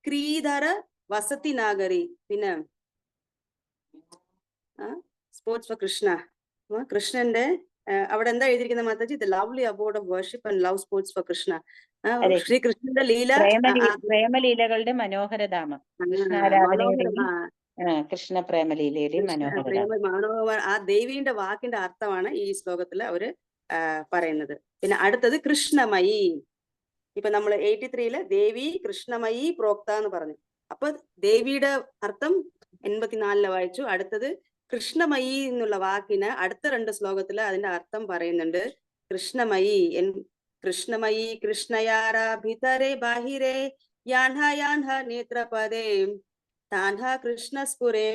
ക്രീധര വസതി നാഗരി. പിന്നെ സ്പോർട്സ് ഫോർ കൃഷ്ണ, കൃഷ്ണന്റെ അവിടെ എന്താ എഴുതിയിരിക്കുന്ന Mataji? The lovely aboard of worship and love sports four Krishna. ശ്രീകൃഷ്ണന്റെ ലീല, പ്രേമലീലകളുടെ മനോഹരധാമം, കൃഷ്ണ പ്രേമലീലയുടെയും മനോഹര. ആ ദേവിയുടെ വാക്കിന്റെ അർത്ഥമാണ് ഈ ശ്ലോകത്തിൽ അവര് പറയുന്നത്. പിന്നെ അടുത്തത് കൃഷ്ണമയി. ഇപ്പൊ നമ്മൾ 83-ല് ദേവി കൃഷ്ണമയി പ്രോക്ത എന്ന് പറഞ്ഞു. അപ്പൊ ദേവിയുടെ അർത്ഥം 84-ല് വായിച്ചു. അടുത്തത് കൃഷ്ണമയി എന്നുള്ള വാക്കിന് അടുത്ത 2 ശ്ലോകത്തില് അതിന്റെ അർത്ഥം പറയുന്നുണ്ട്. കൃഷ്ണമയി കൃഷ്ണമയി കൃഷ്ണയാര ഭിതരെ ബാഹിരെ യാൻഹ നേത്രപദേ താൻഹ കൃഷ്ണസ്പുരേ.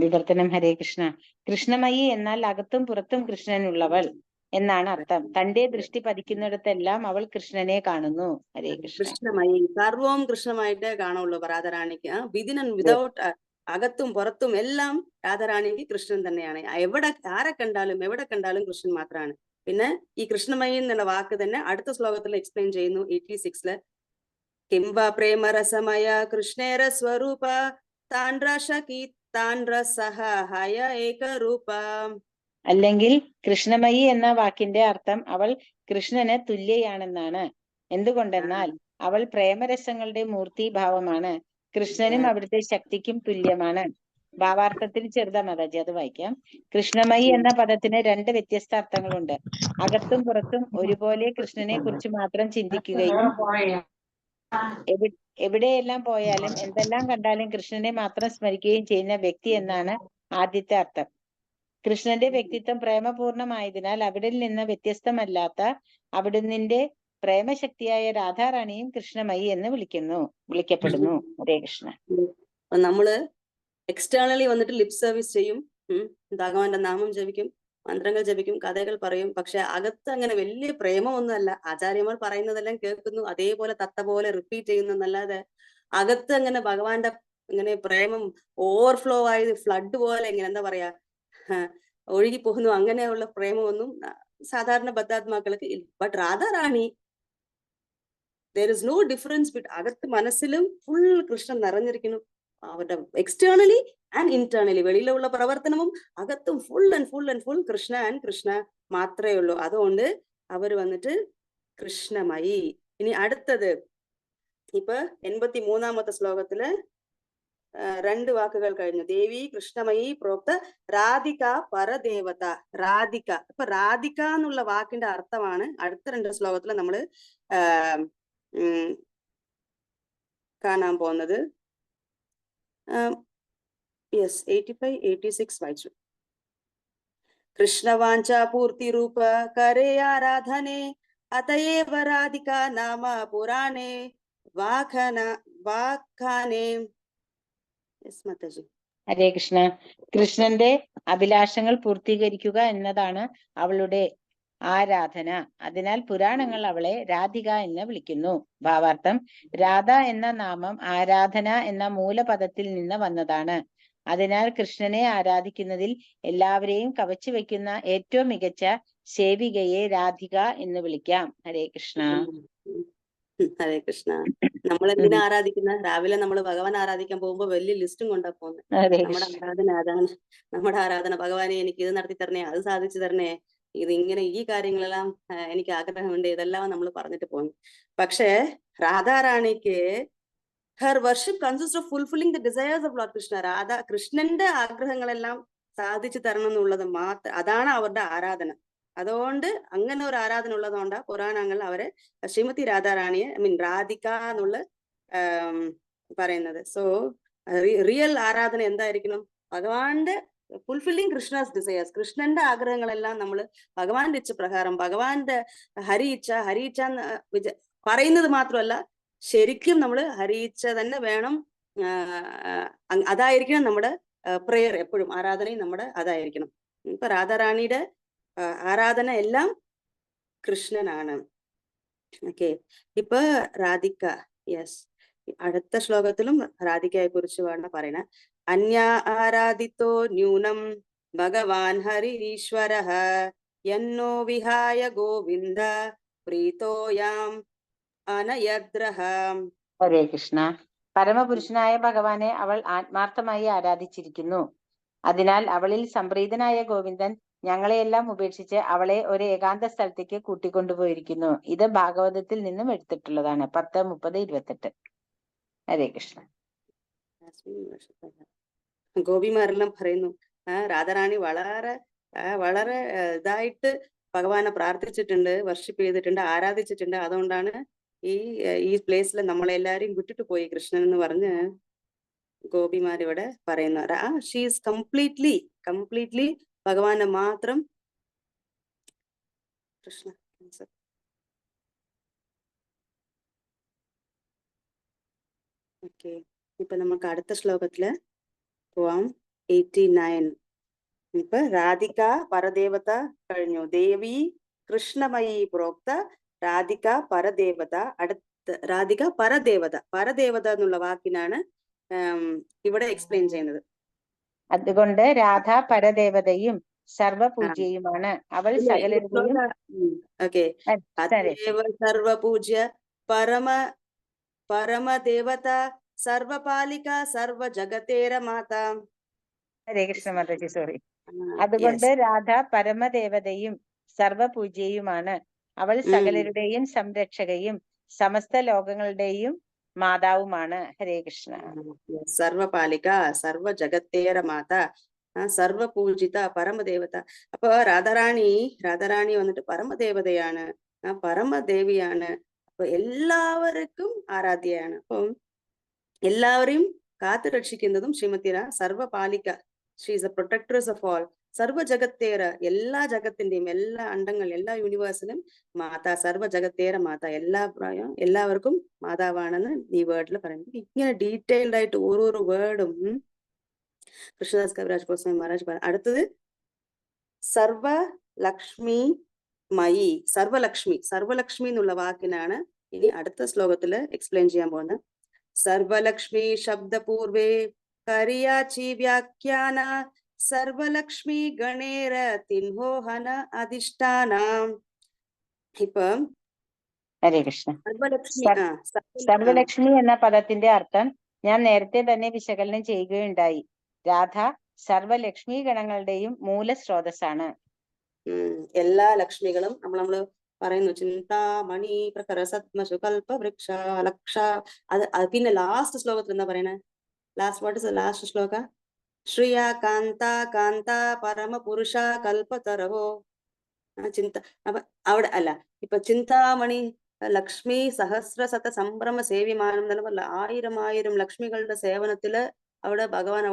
വിവർത്തനം. ഹരേ കൃഷ്ണ. കൃഷ്ണമയി എന്നാൽ അകത്തും പുറത്തും കൃഷ്ണനുള്ളവൾ എന്നാണ് അർത്ഥം. തന്റെ ദൃഷ്ടി പതിക്കുന്നിടത്തെല്ലാം അവൾ കൃഷ്ണനെ കാണുന്നു. ഹരേ കൃഷ്ണ. കൃഷ്ണമയി സർവവും കൃഷ്ണമായിട്ടേ കാണുള്ളൂ രാധാറാണിക്ക്. വിതിൻ ആൻഡ് വിതൗട്ട്, അകത്തും പുറത്തും എല്ലാം രാധാറാണിക്ക് കൃഷ്ണൻ തന്നെയാണ്. ആരെ കണ്ടാലും എവിടെ കണ്ടാലും കൃഷ്ണൻ മാത്രമാണ്. പിന്നെ ഈ കൃഷ്ണമയി എന്നുള്ള വാക്ക് തന്നെ അടുത്ത ശ്ലോകത്തിൽ എക്സ്പ്ലെയിൻ ചെയ്യുന്നു 86-ല്. കിംവ പ്രേമരസമയ കൃഷ്ണേര സ്വരൂപ താൻഡ്രസഹായ ഏകരൂപ. അല്ലെങ്കിൽ കൃഷ്ണമയി എന്ന വാക്കിന്റെ അർത്ഥം അവൾ കൃഷ്ണന് തുല്യയാണെന്നാണ്. എന്തുകൊണ്ടെന്നാൽ അവൾ പ്രേമരസങ്ങളുടെ മൂർത്തിഭാവമാണ്. കൃഷ്ണനും അവിടുത്തെ ശക്തിക്കും തുല്യമാണ്. ഭാവാർത്ഥത്തിൽ ചെറുതാ മാതാജി, അത് വായിക്കാം. കൃഷ്ണമയി എന്ന പദത്തിന് 2 വ്യത്യസ്ത അർത്ഥങ്ങളുണ്ട്. അകത്തും പുറത്തും ഒരുപോലെ കൃഷ്ണനെ കുറിച്ച് മാത്രം ചിന്തിക്കുകയും എവിടെയെല്ലാം പോയാലും എന്തെല്ലാം കണ്ടാലും കൃഷ്ണനെ മാത്രം സ്മരിക്കുകയും ചെയ്യുന്ന വ്യക്തി എന്നാണ് ആദ്യത്തെ അർത്ഥം. കൃഷ്ണന്റെ വ്യക്തിത്വം പ്രേമപൂർണമായതിനാൽ അവിടെ നിന്ന് വ്യത്യസ്തമല്ലാത്ത അവിടുന്നിന്റെ പ്രേമശക്തിയായ രാധാറാണിയും കൃഷ്ണമയി എന്ന് വിളിക്കപ്പെടുന്നു. ഹരേ കൃഷ്ണ. നമ്മള് എക്സ്റ്റേണലി വന്നിട്ട് ലിപ് സർവീസ് ചെയ്യും, ഭഗവാന്റെ നാമം ജപിക്കും, മന്ത്രങ്ങൾ ജപിക്കും, കഥകൾ പറയും. പക്ഷെ അകത്ത് അങ്ങനെ വലിയ പ്രേമമൊന്നുമല്ല. ആചാര്യന്മാർ പറയുന്നതെല്ലാം കേൾക്കുന്നു, അതേപോലെ തത്ത പോലെ റിപ്പീറ്റ് ചെയ്യുന്നു എന്നല്ലാതെ അകത്ത് അങ്ങനെ ഭഗവാന്റെ ഇങ്ങനെ പ്രേമം ഓവർഫ്ലോ ആയത് ഫ്ലഡ് പോലെ ഇങ്ങനെ എന്താ പറയാ ഒഴുകി പോകുന്നു, അങ്ങനെയുള്ള പ്രേമമൊന്നും സാധാരണ ബദ്ധാത്മാക്കൾക്ക് ഇല്ല. But Radha Rani there is no difference between അകത്ത് മനസ്സിലും ഫുൾ കൃഷ്ണൻ നിറഞ്ഞിരിക്കുന്നു. അവരുടെ എക്സ്റ്റേണലി ആൻഡ് ഇന്റേണലി വെളിയിലുള്ള പ്രവർത്തനവും അകത്തും full and full Krishna and Krishna മാത്രമേ ഉള്ളൂ. അതുകൊണ്ട് അവര് വന്നിട്ട് കൃഷ്ണമയി. ഇനി അടുത്തത് ഇപ്പൊ 83-ാമത്തെ ശ്ലോകത്തില് 2 വാക്കുകൾ കഴിഞ്ഞു. ദേവി കൃഷ്ണമയി പ്രോക്ത രാധിക പരദേവത. രാധിക, ഇപ്പൊ രാധിക എന്നുള്ള വാക്കിന്റെ അർത്ഥമാണ് അടുത്ത 2 ശ്ലോകത്തില് നമ്മള് കാണാൻ പോകുന്നത്. യെസ്, 85-86 വായിച്ചു. കൃഷ്ണവാഞ്ച പൂർത്തി രൂപ കരേ ആരാധനെ അതയേവ രാധിക നാമ പുരാണേ വാഖാനേ. യെസ് മാതാജി. ഹരേ കൃഷ്ണ. കൃഷ്ണന്റെ അഭിലാഷങ്ങൾ പൂർത്തീകരിക്കുക എന്നതാണ് അവളുടെ ആരാധന. അതിനാൽ പുരാണങ്ങൾ അവളെ രാധിക എന്ന് വിളിക്കുന്നു. ഭാവാർത്ഥം: രാധ എന്ന നാമം ആരാധന എന്ന മൂലപദത്തിൽ നിന്ന് വന്നതാണ്. അതിനാൽ കൃഷ്ണനെ ആരാധിക്കുന്നതിൽ എല്ലാവരെയും കവച്ചു വെക്കുന്ന ഏറ്റവും മികച്ച സേവികയെ രാധിക എന്ന് വിളിക്കാം. ഹരേ കൃഷ്ണ. ഹരേ കൃഷ്ണ. നമ്മൾ എന്തിനാ ആരാധിക്കുന്ന? രാവിലെ നമ്മൾ ഭഗവാൻ ആരാധിക്കാൻ പോകുമ്പോ വലിയ ലിസ്റ്റും കൊണ്ടാ പോകുന്നത്. നമ്മുടെ ആരാധന അതാണ്. നമ്മുടെ ആരാധന ഭഗവാനെ എനിക്ക് ഇത് നടത്തി തരണേ, അത് സാധിച്ചു തരണേ, ഇത് ഇങ്ങനെ ഈ കാര്യങ്ങളെല്ലാം എനിക്ക് ആഗ്രഹമുണ്ട്, ഇതെല്ലാം നമ്മൾ പറഞ്ഞിട്ട് പോകുന്നു. പക്ഷേ രാധാറാണിക്ക് her worship consist of fulfilling the desires of lord Krishna. കൃഷ്ണന്റെ ആഗ്രഹങ്ങളെല്ലാം സാധിച്ചു തരണം എന്നുള്ളത് മാത്രം, അതാണ് അവരുടെ ആരാധന. അതുകൊണ്ട് അങ്ങനെ ഒരു ആരാധന ഉള്ളതുകൊണ്ട് പുരാണങ്ങൾ അവരെ ശ്രീമതി രാധാറാണിയെ രാധിക എന്നുള്ള പറയുന്നത്. സോ റിയൽ ആരാധന എന്തായിരിക്കണം? ഭഗവാന്റെ ഫുൾഫില്ലിംഗ് കൃഷ്ണാസ് ഡിസയേഴ്സ്. കൃഷ്ണന്റെ ആഗ്രഹങ്ങളെല്ലാം നമ്മൾ ഭഗവാന്റെ ഇച്ഛ പ്രകാരം, ഭഗവാന്റെ ഹരിയിച്ച പറയുന്നത് മാത്രമല്ല, ശരിക്കും നമ്മൾ ഹരിയിച്ച തന്നെ വേണം. അതായിരിക്കണം നമ്മുടെ പ്രെയർ എപ്പോഴും. ആരാധനയും നമ്മുടെ അതായിരിക്കണം. ഇപ്പൊ രാധാറാണിയുടെ ആരാധന എല്ലാം കൃഷ്ണനാണ്. ഓക്കെ, ഇപ്പൊ രാധിക. യെസ്, അടുത്ത ശ്ലോകത്തിലും രാധികയെ കുറിച്ച് വേണം പറയണ. അന്യ ആരാധിതോ ന്യൂനം ഭഗവാൻ ഹരീശ്വര യന്നോ വിഹായ ഗോവിന്ദ പ്രീതോയാം അനയദ്രഹ. ഹരേ കൃഷ്ണ. പരമപുരുഷനായ ഭഗവാനെ അവൾ ആത്മാർത്ഥമായി ആരാധിച്ചിരിക്കുന്നു. അതിനാൽ അവളിൽ സംപ്രീതനായ ഗോവിന്ദൻ ഞങ്ങളെയെല്ലാം ഉപേക്ഷിച്ച് അവളെ ഒരു ഏകാന്ത സ്ഥലത്തേക്ക് കൂട്ടിക്കൊണ്ടുപോയിരിക്കുന്നു. ഇത് ഭാഗവതത്തിൽ നിന്നും എടുത്തിട്ടുള്ളതാണ്. 10:30-28. ഹരേ കൃഷ്ണ. ഗോപിമാരെല്ലാം പറയുന്നു രാധാറാണി വളരെ വളരെ ഇതായിട്ട് ഭഗവാനെ പ്രാർത്ഥിച്ചിട്ടുണ്ട്, വർഷിപ്പ് ചെയ്തിട്ടുണ്ട്, ആരാധിച്ചിട്ടുണ്ട്. അതുകൊണ്ടാണ് ഈ പ്ലേസിൽ നമ്മളെല്ലാരെയും വിട്ടിട്ട് പോയി കൃഷ്ണൻ എന്ന് പറഞ്ഞ് ഗോപിമാരിവിടെ പറയുന്നവർ. ഷീ ഈസ് കംപ്ലീറ്റ്ലി ഭഗവാനെ മാത്രം. കൃഷ്ണ. ഓക്കെ, ഇപ്പൊ നമുക്ക് അടുത്ത ശ്ലോകത്തില് പോവാം. 89. ഇപ്പൊ രാധിക പരദേവത കഴിഞ്ഞു. ദേവി കൃഷ്ണമയി പ്രോക്ത രാധിക പരദേവത. അടുത്ത രാധിക പരദേവത എന്നുള്ള വാക്കിനാണ് ഇവിടെ എക്സ്പ്ലെയിൻ ചെയ്യുന്നത്. അതുകൊണ്ട് രാധ പരദേവതയും സർവപൂജ്യയുമാണ്. അവൾ സകലരുടെയും സർവപൂജ്യ പരമദേവത സർവപാലിക സർവ ജഗതേര മാത. ഹരേ കൃഷ്ണ മാതാജി, സോറി. അതുകൊണ്ട് രാധ പരമദേവതയും സർവപൂജ്യയുമാണ്. അവൾ സകലരുടെയും സംരക്ഷകയും സമസ്ത ലോകങ്ങളുടെയും മാതാവുമാണ്. ഹരേ കൃഷ്ണ. സർവപാലിക സർവ ജഗത്തേര മാത സർവപൂജിത പരമദേവത. അപ്പൊ രാധാറാണി വന്നിട്ട് പരമദേവതയാണ്, പരമദേവിയാണ്. അപ്പൊ എല്ലാവർക്കും ആരാധ്യയാണ്. അപ്പം എല്ലാവരെയും കാത്തു രക്ഷിക്കുന്നതും ശ്രീമതി സർവപാലിക. She is a protectors of all. സർവ ജഗത്തേര, എല്ലാ ജഗത്തിന്റെയും, എല്ലാ അണ്ടങ്ങൾ, എല്ലാ യൂണിവേഴ്സിലും മാതാ, സർവ ജഗത്തേര മാതാ, എല്ലാവർക്കും മാതാവാണെന്ന് ഈ വേർഡിൽ പറയുന്നത്. ഇങ്ങനെ ഡീറ്റെയിൽഡ് ആയിട്ട് ഓരോരോ വേർഡും കൃഷ്ണദാസ് കവിരാജ് ഗോസ്വാമി മഹാരാജ് പറ. അടുത്തത് സർവലക്ഷ്മി മയി. സർവലക്ഷ്മി എന്നുള്ള വാക്കിനാണ് ഇനി അടുത്ത ശ്ലോകത്തില് എക്സ്പ്ലെയിൻ ചെയ്യാൻ പോകുന്നത്. സർവലക്ഷ്മി ശബ്ദപൂർവേ കരിയാച്ചി വ്യാഖ്യാന സർവലക്ഷ്മി ഗണേര തിൻഹോഹന അധിഷ്ഠാനം. ഇപ്പൊ ഹരേ കൃഷ്ണ. സർവലക്ഷ്മി സർവലക്ഷ്മി എന്ന പദത്തിന്റെ അർത്ഥം ഞാൻ നേരത്തെ തന്നെ വിശകലനം ചെയ്യുകയുണ്ടായി. രാധ സർവലക്ഷ്മി ഗണങ്ങളുടെയും മൂലസ്രോതസ്സാണ്. എല്ലാ ലക്ഷ്മികളും നമ്മള് പറയുന്നു ചിന്താമണി പ്രകര സത്മശു കൽപ്പ വൃക്ഷ ലക്ഷ. അത് പിന്നെ ലാസ്റ്റ് ശ്ലോകത്തിൽ എന്താ പറയണേ? Last what is last shloka? ശ്രിയ കാന്ത കാന്ത പരമപുരുഷ കൽപ്പതരവോ ചിന്ത. അപ്പൊ അവിടെ അല്ല, ഇപ്പൊ ചിന്താമണി ലക്ഷ്മി സഹസ്രശത സംഭ്രമ സേവിമാനം എന്ന് പറഞ്ഞ 1000 ലക്ഷ്മികളുടെ സേവനത്തില് അവിടെ ഭഗവാൻ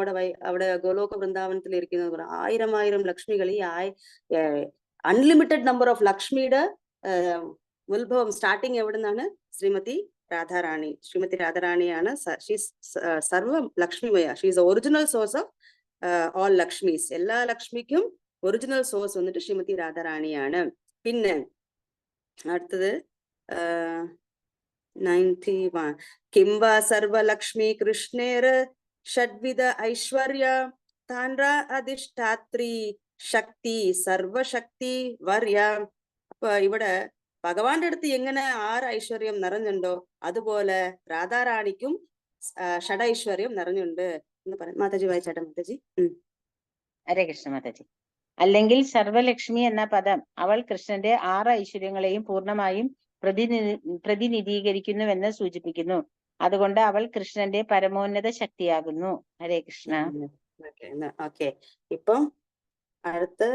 അവിടെ ഗോലോക വൃന്ദാവനത്തിൽ ഇരിക്കുന്നത്. 1000 ലക്ഷ്മികൾ, ഈ അൺലിമിറ്റഡ് നമ്പർ ഓഫ് ലക്ഷ്മിയുടെ ഉത്ഭവം സ്റ്റാർട്ടിങ് എവിടെ നിന്നാണ്? ശ്രീമതി രാധാറാണി. ശ്രീമതി രാധാറാണിയാണ് സർവ ലക്ഷ്മിമയ. She's original source of all Lakshmis. എല്ലാ ലക്ഷ്മിക്കും ഒറിജിനൽ സോഴ്സ് വന്നിട്ട് ശ്രീമതി രാധാറാണിയാണ്. പിന്നെ അടുത്തത് 91. കിംവ സർവലക്ഷ്മി കൃഷ്ണേർ ഷഡ്വിധ ഐശ്വര്യ താൻഡ്ര അധിഷ്ഠാത്രി ശക്തി സർവശക്തി വർയ. അപ്പൊ ഇവിടെ ഭഗവാന്റെ അടുത്ത് എങ്ങനെ 6 ഐശ്വര്യം നിറഞ്ഞുണ്ടോ അതുപോലെ രാധാറാണിക്കും ഷഡൈശ്വര്യം നിറഞ്ഞുണ്ട് എന്ന് പറയും. മാതാജി വായിച്ചാട്ടെ മാതാജി. ഹരേ കൃഷ്ണ മാതാജി. അല്ലെങ്കിൽ സർവലക്ഷ്മി എന്ന പദം അവൾ കൃഷ്ണന്റെ 6 ഐശ്വര്യങ്ങളെയും പൂർണ്ണമായും പ്രതിനിധീകരിക്കുന്നുവെന്ന് സൂചിപ്പിക്കുന്നു. അതുകൊണ്ട് അവൾ കൃഷ്ണന്റെ പരമോന്നത ശക്തിയാകുന്നു. ഹരേ കൃഷ്ണ. ഓക്കെ, ഇപ്പം അടുത്ത്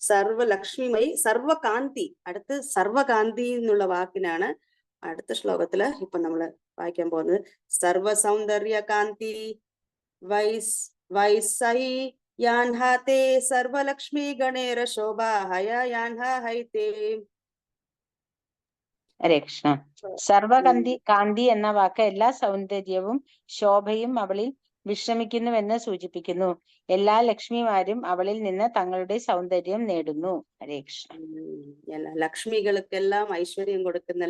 സർവലക്ഷ്മിമയി സർവകാന്തി. അടുത്ത് സർവകാന്തി എന്നുള്ള വാക്കിനാണ് അടുത്ത ശ്ലോകത്തില് ഇപ്പൊ നമ്മള് വായിക്കാൻ പോകുന്നത്. സർവസൗന്ദര്യ കാന്തി വൈസൈ യാൻഹാതേ സർവലക്ഷ്മി ഗണേര ശോഭാ ഹയ യാൻഹാ ഹൈതേ. ഹരേ കൃഷ്ണ. കാന്തി എന്ന വാക്ക് എല്ലാ സൗന്ദര്യവും ശോഭയും അവളിൽ വിശ്രമിക്കുന്നുവെന്ന് സൂചിപ്പിക്കുന്നു. എല്ലാ ലക്ഷ്മിമാരും അവളിൽ നിന്ന് തങ്ങളുടെ സൗന്ദര്യം നേടുന്നു. ഹരേ കൃഷ്ണ. എല്ലാ ലക്ഷ്മികൾക്കെല്ലാം ഐശ്വര്യം കൊടുക്കുന്ന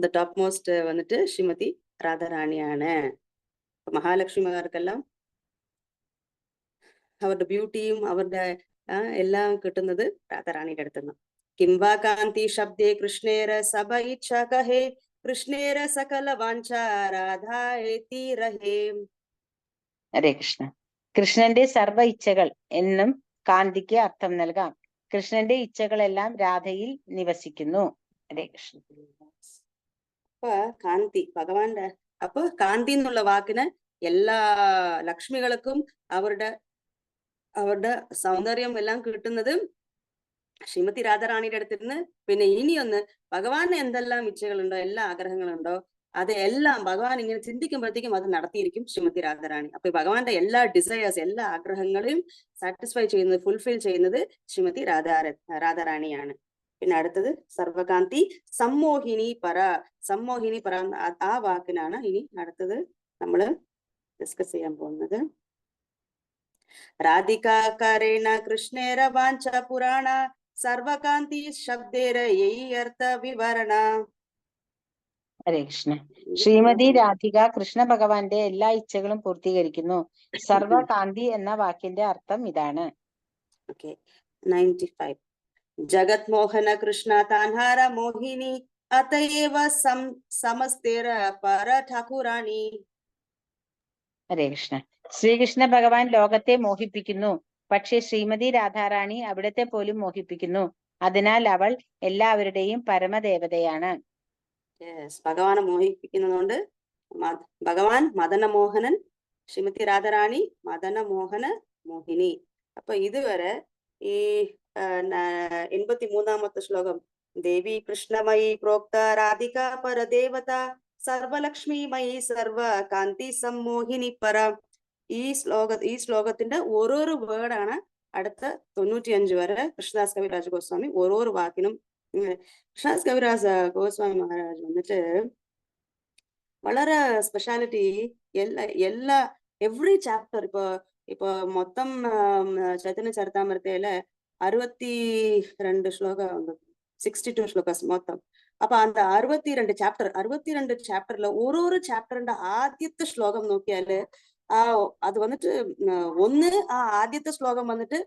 ദ ടോപ്പ് മോസ്റ്റ് വന്നിട്ട് ശ്രീമതി രാധാറാണിയാണ്. മഹാലക്ഷ്മിമാർക്കെല്ലാം അവരുടെ ബ്യൂട്ടിയും അവരുടെ എല്ലാം കിട്ടുന്നത് രാധാറാണിയുടെ അടുത്തുനിന്ന്. കിംവാ കാന്തി ശബ്ദേ കൃഷ്ണേര സഭ ഇച്ഛ കഹേ കൃഷ്ണേര സകല വാഞ്ച രാധായേതി രഹേ. ഹരേ കൃഷ്ണ. കൃഷ്ണന്റെ സർവ ഇച്ഛകൾ എന്നും കാന്തിക്ക് അർത്ഥം നൽകാം. കൃഷ്ണന്റെ ഇച്ഛകളെല്ലാം രാധയിൽ നിവസിക്കുന്നു. ഹരേ കൃഷ്ണ. അപ്പൊ കാന്തി ഭഗവാന്റെ, അപ്പൊ കാന്തി എന്നുള്ള വാക്കിന് എല്ലാ ലക്ഷ്മികൾക്കും അവരുടെ സൗന്ദര്യം എല്ലാം കിട്ടുന്നത് ശ്രീമതി രാധാറാണിയുടെ അടുത്തിരുന്ന്. പിന്നെ ഇനിയൊന്ന് ഭഗവാന് എന്തെല്ലാം ഇച്ഛകളുണ്ടോ, എല്ലാ ആഗ്രഹങ്ങളുണ്ടോ, അതെല്ലാം ഭഗവാൻ ഇങ്ങനെ ചിന്തിക്കുമ്പോഴത്തേക്കും അത് നടത്തിയിരിക്കും ശ്രീമതി രാധാറാണി. അപ്പൊ ഭഗവാന്റെ എല്ലാ ഡിസയേഴ്സ്, എല്ലാ ആഗ്രഹങ്ങളെയും സാറ്റിസ്ഫൈ ചെയ്യുന്നത്, ഫുൾഫിൽ ചെയ്യുന്നത് ശ്രീമതി രാധാറാണിയാണ്. പിന്നെ അടുത്തത് സർവകാന്തി സമ്മോഹിനി പര. സമ്മോഹിനി പര ആ വാക്കിനാണ് ഇനി അടുത്തത് നമ്മള് ഡിസ്കസ് ചെയ്യാൻ പോകുന്നത്. രാധികാ കരേണ കൃഷ്ണേര വാഞ്ച പുരാണ സർവകാന്തി ശബ്ദേര യൈ അർത്ഥ വിവരണ. ഹരേ കൃഷ്ണ. ശ്രീമതി രാധിക കൃഷ്ണ ഭഗവാന്റെ എല്ലാ ഇച്ഛകളും പൂർത്തീകരിക്കുന്നു. സർവകാന്തി എന്ന വാക്കിന്റെ അർത്ഥം ഇതാണ്. ഓക്കെ, 95. ജഗത് മോഹന കൃഷ്ണ താൻഹാര മോഹിനി അതയേവ സമസ്തേര പര ഠാകുറാണി. ഹരേ കൃഷ്ണ. ശ്രീകൃഷ്ണ ഭഗവാൻ ലോകത്തെ മോഹിപ്പിക്കുന്നു, പക്ഷെ ശ്രീമതി രാധാറാണി അവിടത്തെ പോലും മോഹിപ്പിക്കുന്നു. അതിനാൽ അവൾ എല്ലാവരുടെയും പരമദേവതയാണ്. ഭഗവാനെ മോഹിപ്പിക്കുന്നതുകൊണ്ട് ഭഗവാൻ മദനമോഹനൻ, ശ്രീമതി രാധാറാണി മദനമോഹന മോഹിനി. അപ്പൊ ഇതുവരെ ഈ 83ാമത്തെ ശ്ലോകം ദേവി കൃഷ്ണമയി പ്രോക്ത രാധിക പരദേവത സർവലക്ഷ്മിമയി സർവ കാന്തി സമ്മോഹിനി പര. ഈ ശ്ലോകത്തിന്റെ ഓരോരോ വേർഡാണ് അടുത്ത 95 വരെ കൃഷ്ണദാസ് കവിരാജ ഗോസ്വാമി ഓരോരോ വാക്കിനും. കൃഷ്ണദാസ് കവിരാജ ഗോസ്വാമി മഹാരാജ് വന്നിട്ട് വളരെ സ്പെഷ്യാലിറ്റി എവറി ചാപ്റ്റർ. ഇപ്പൊ മൊത്തം ചൈതന്യ ചരിതാമൃതയില് 62 ശ്ലോകം ഉണ്ട്, 62 ശ്ലോകാസ് മൊത്തം. അപ്പൊ அந்த 62 ചാപ്റ്റർல ഓരോരോ ചാപ്റ്ററിന്റെ ആദ്യത്തെ ശ്ലോകം നോക്കിയാല് അത് വന്നിട്ട് ഒന്ന് ആദ്യത്തെ ശ്ലോകം വന്നിട്ട്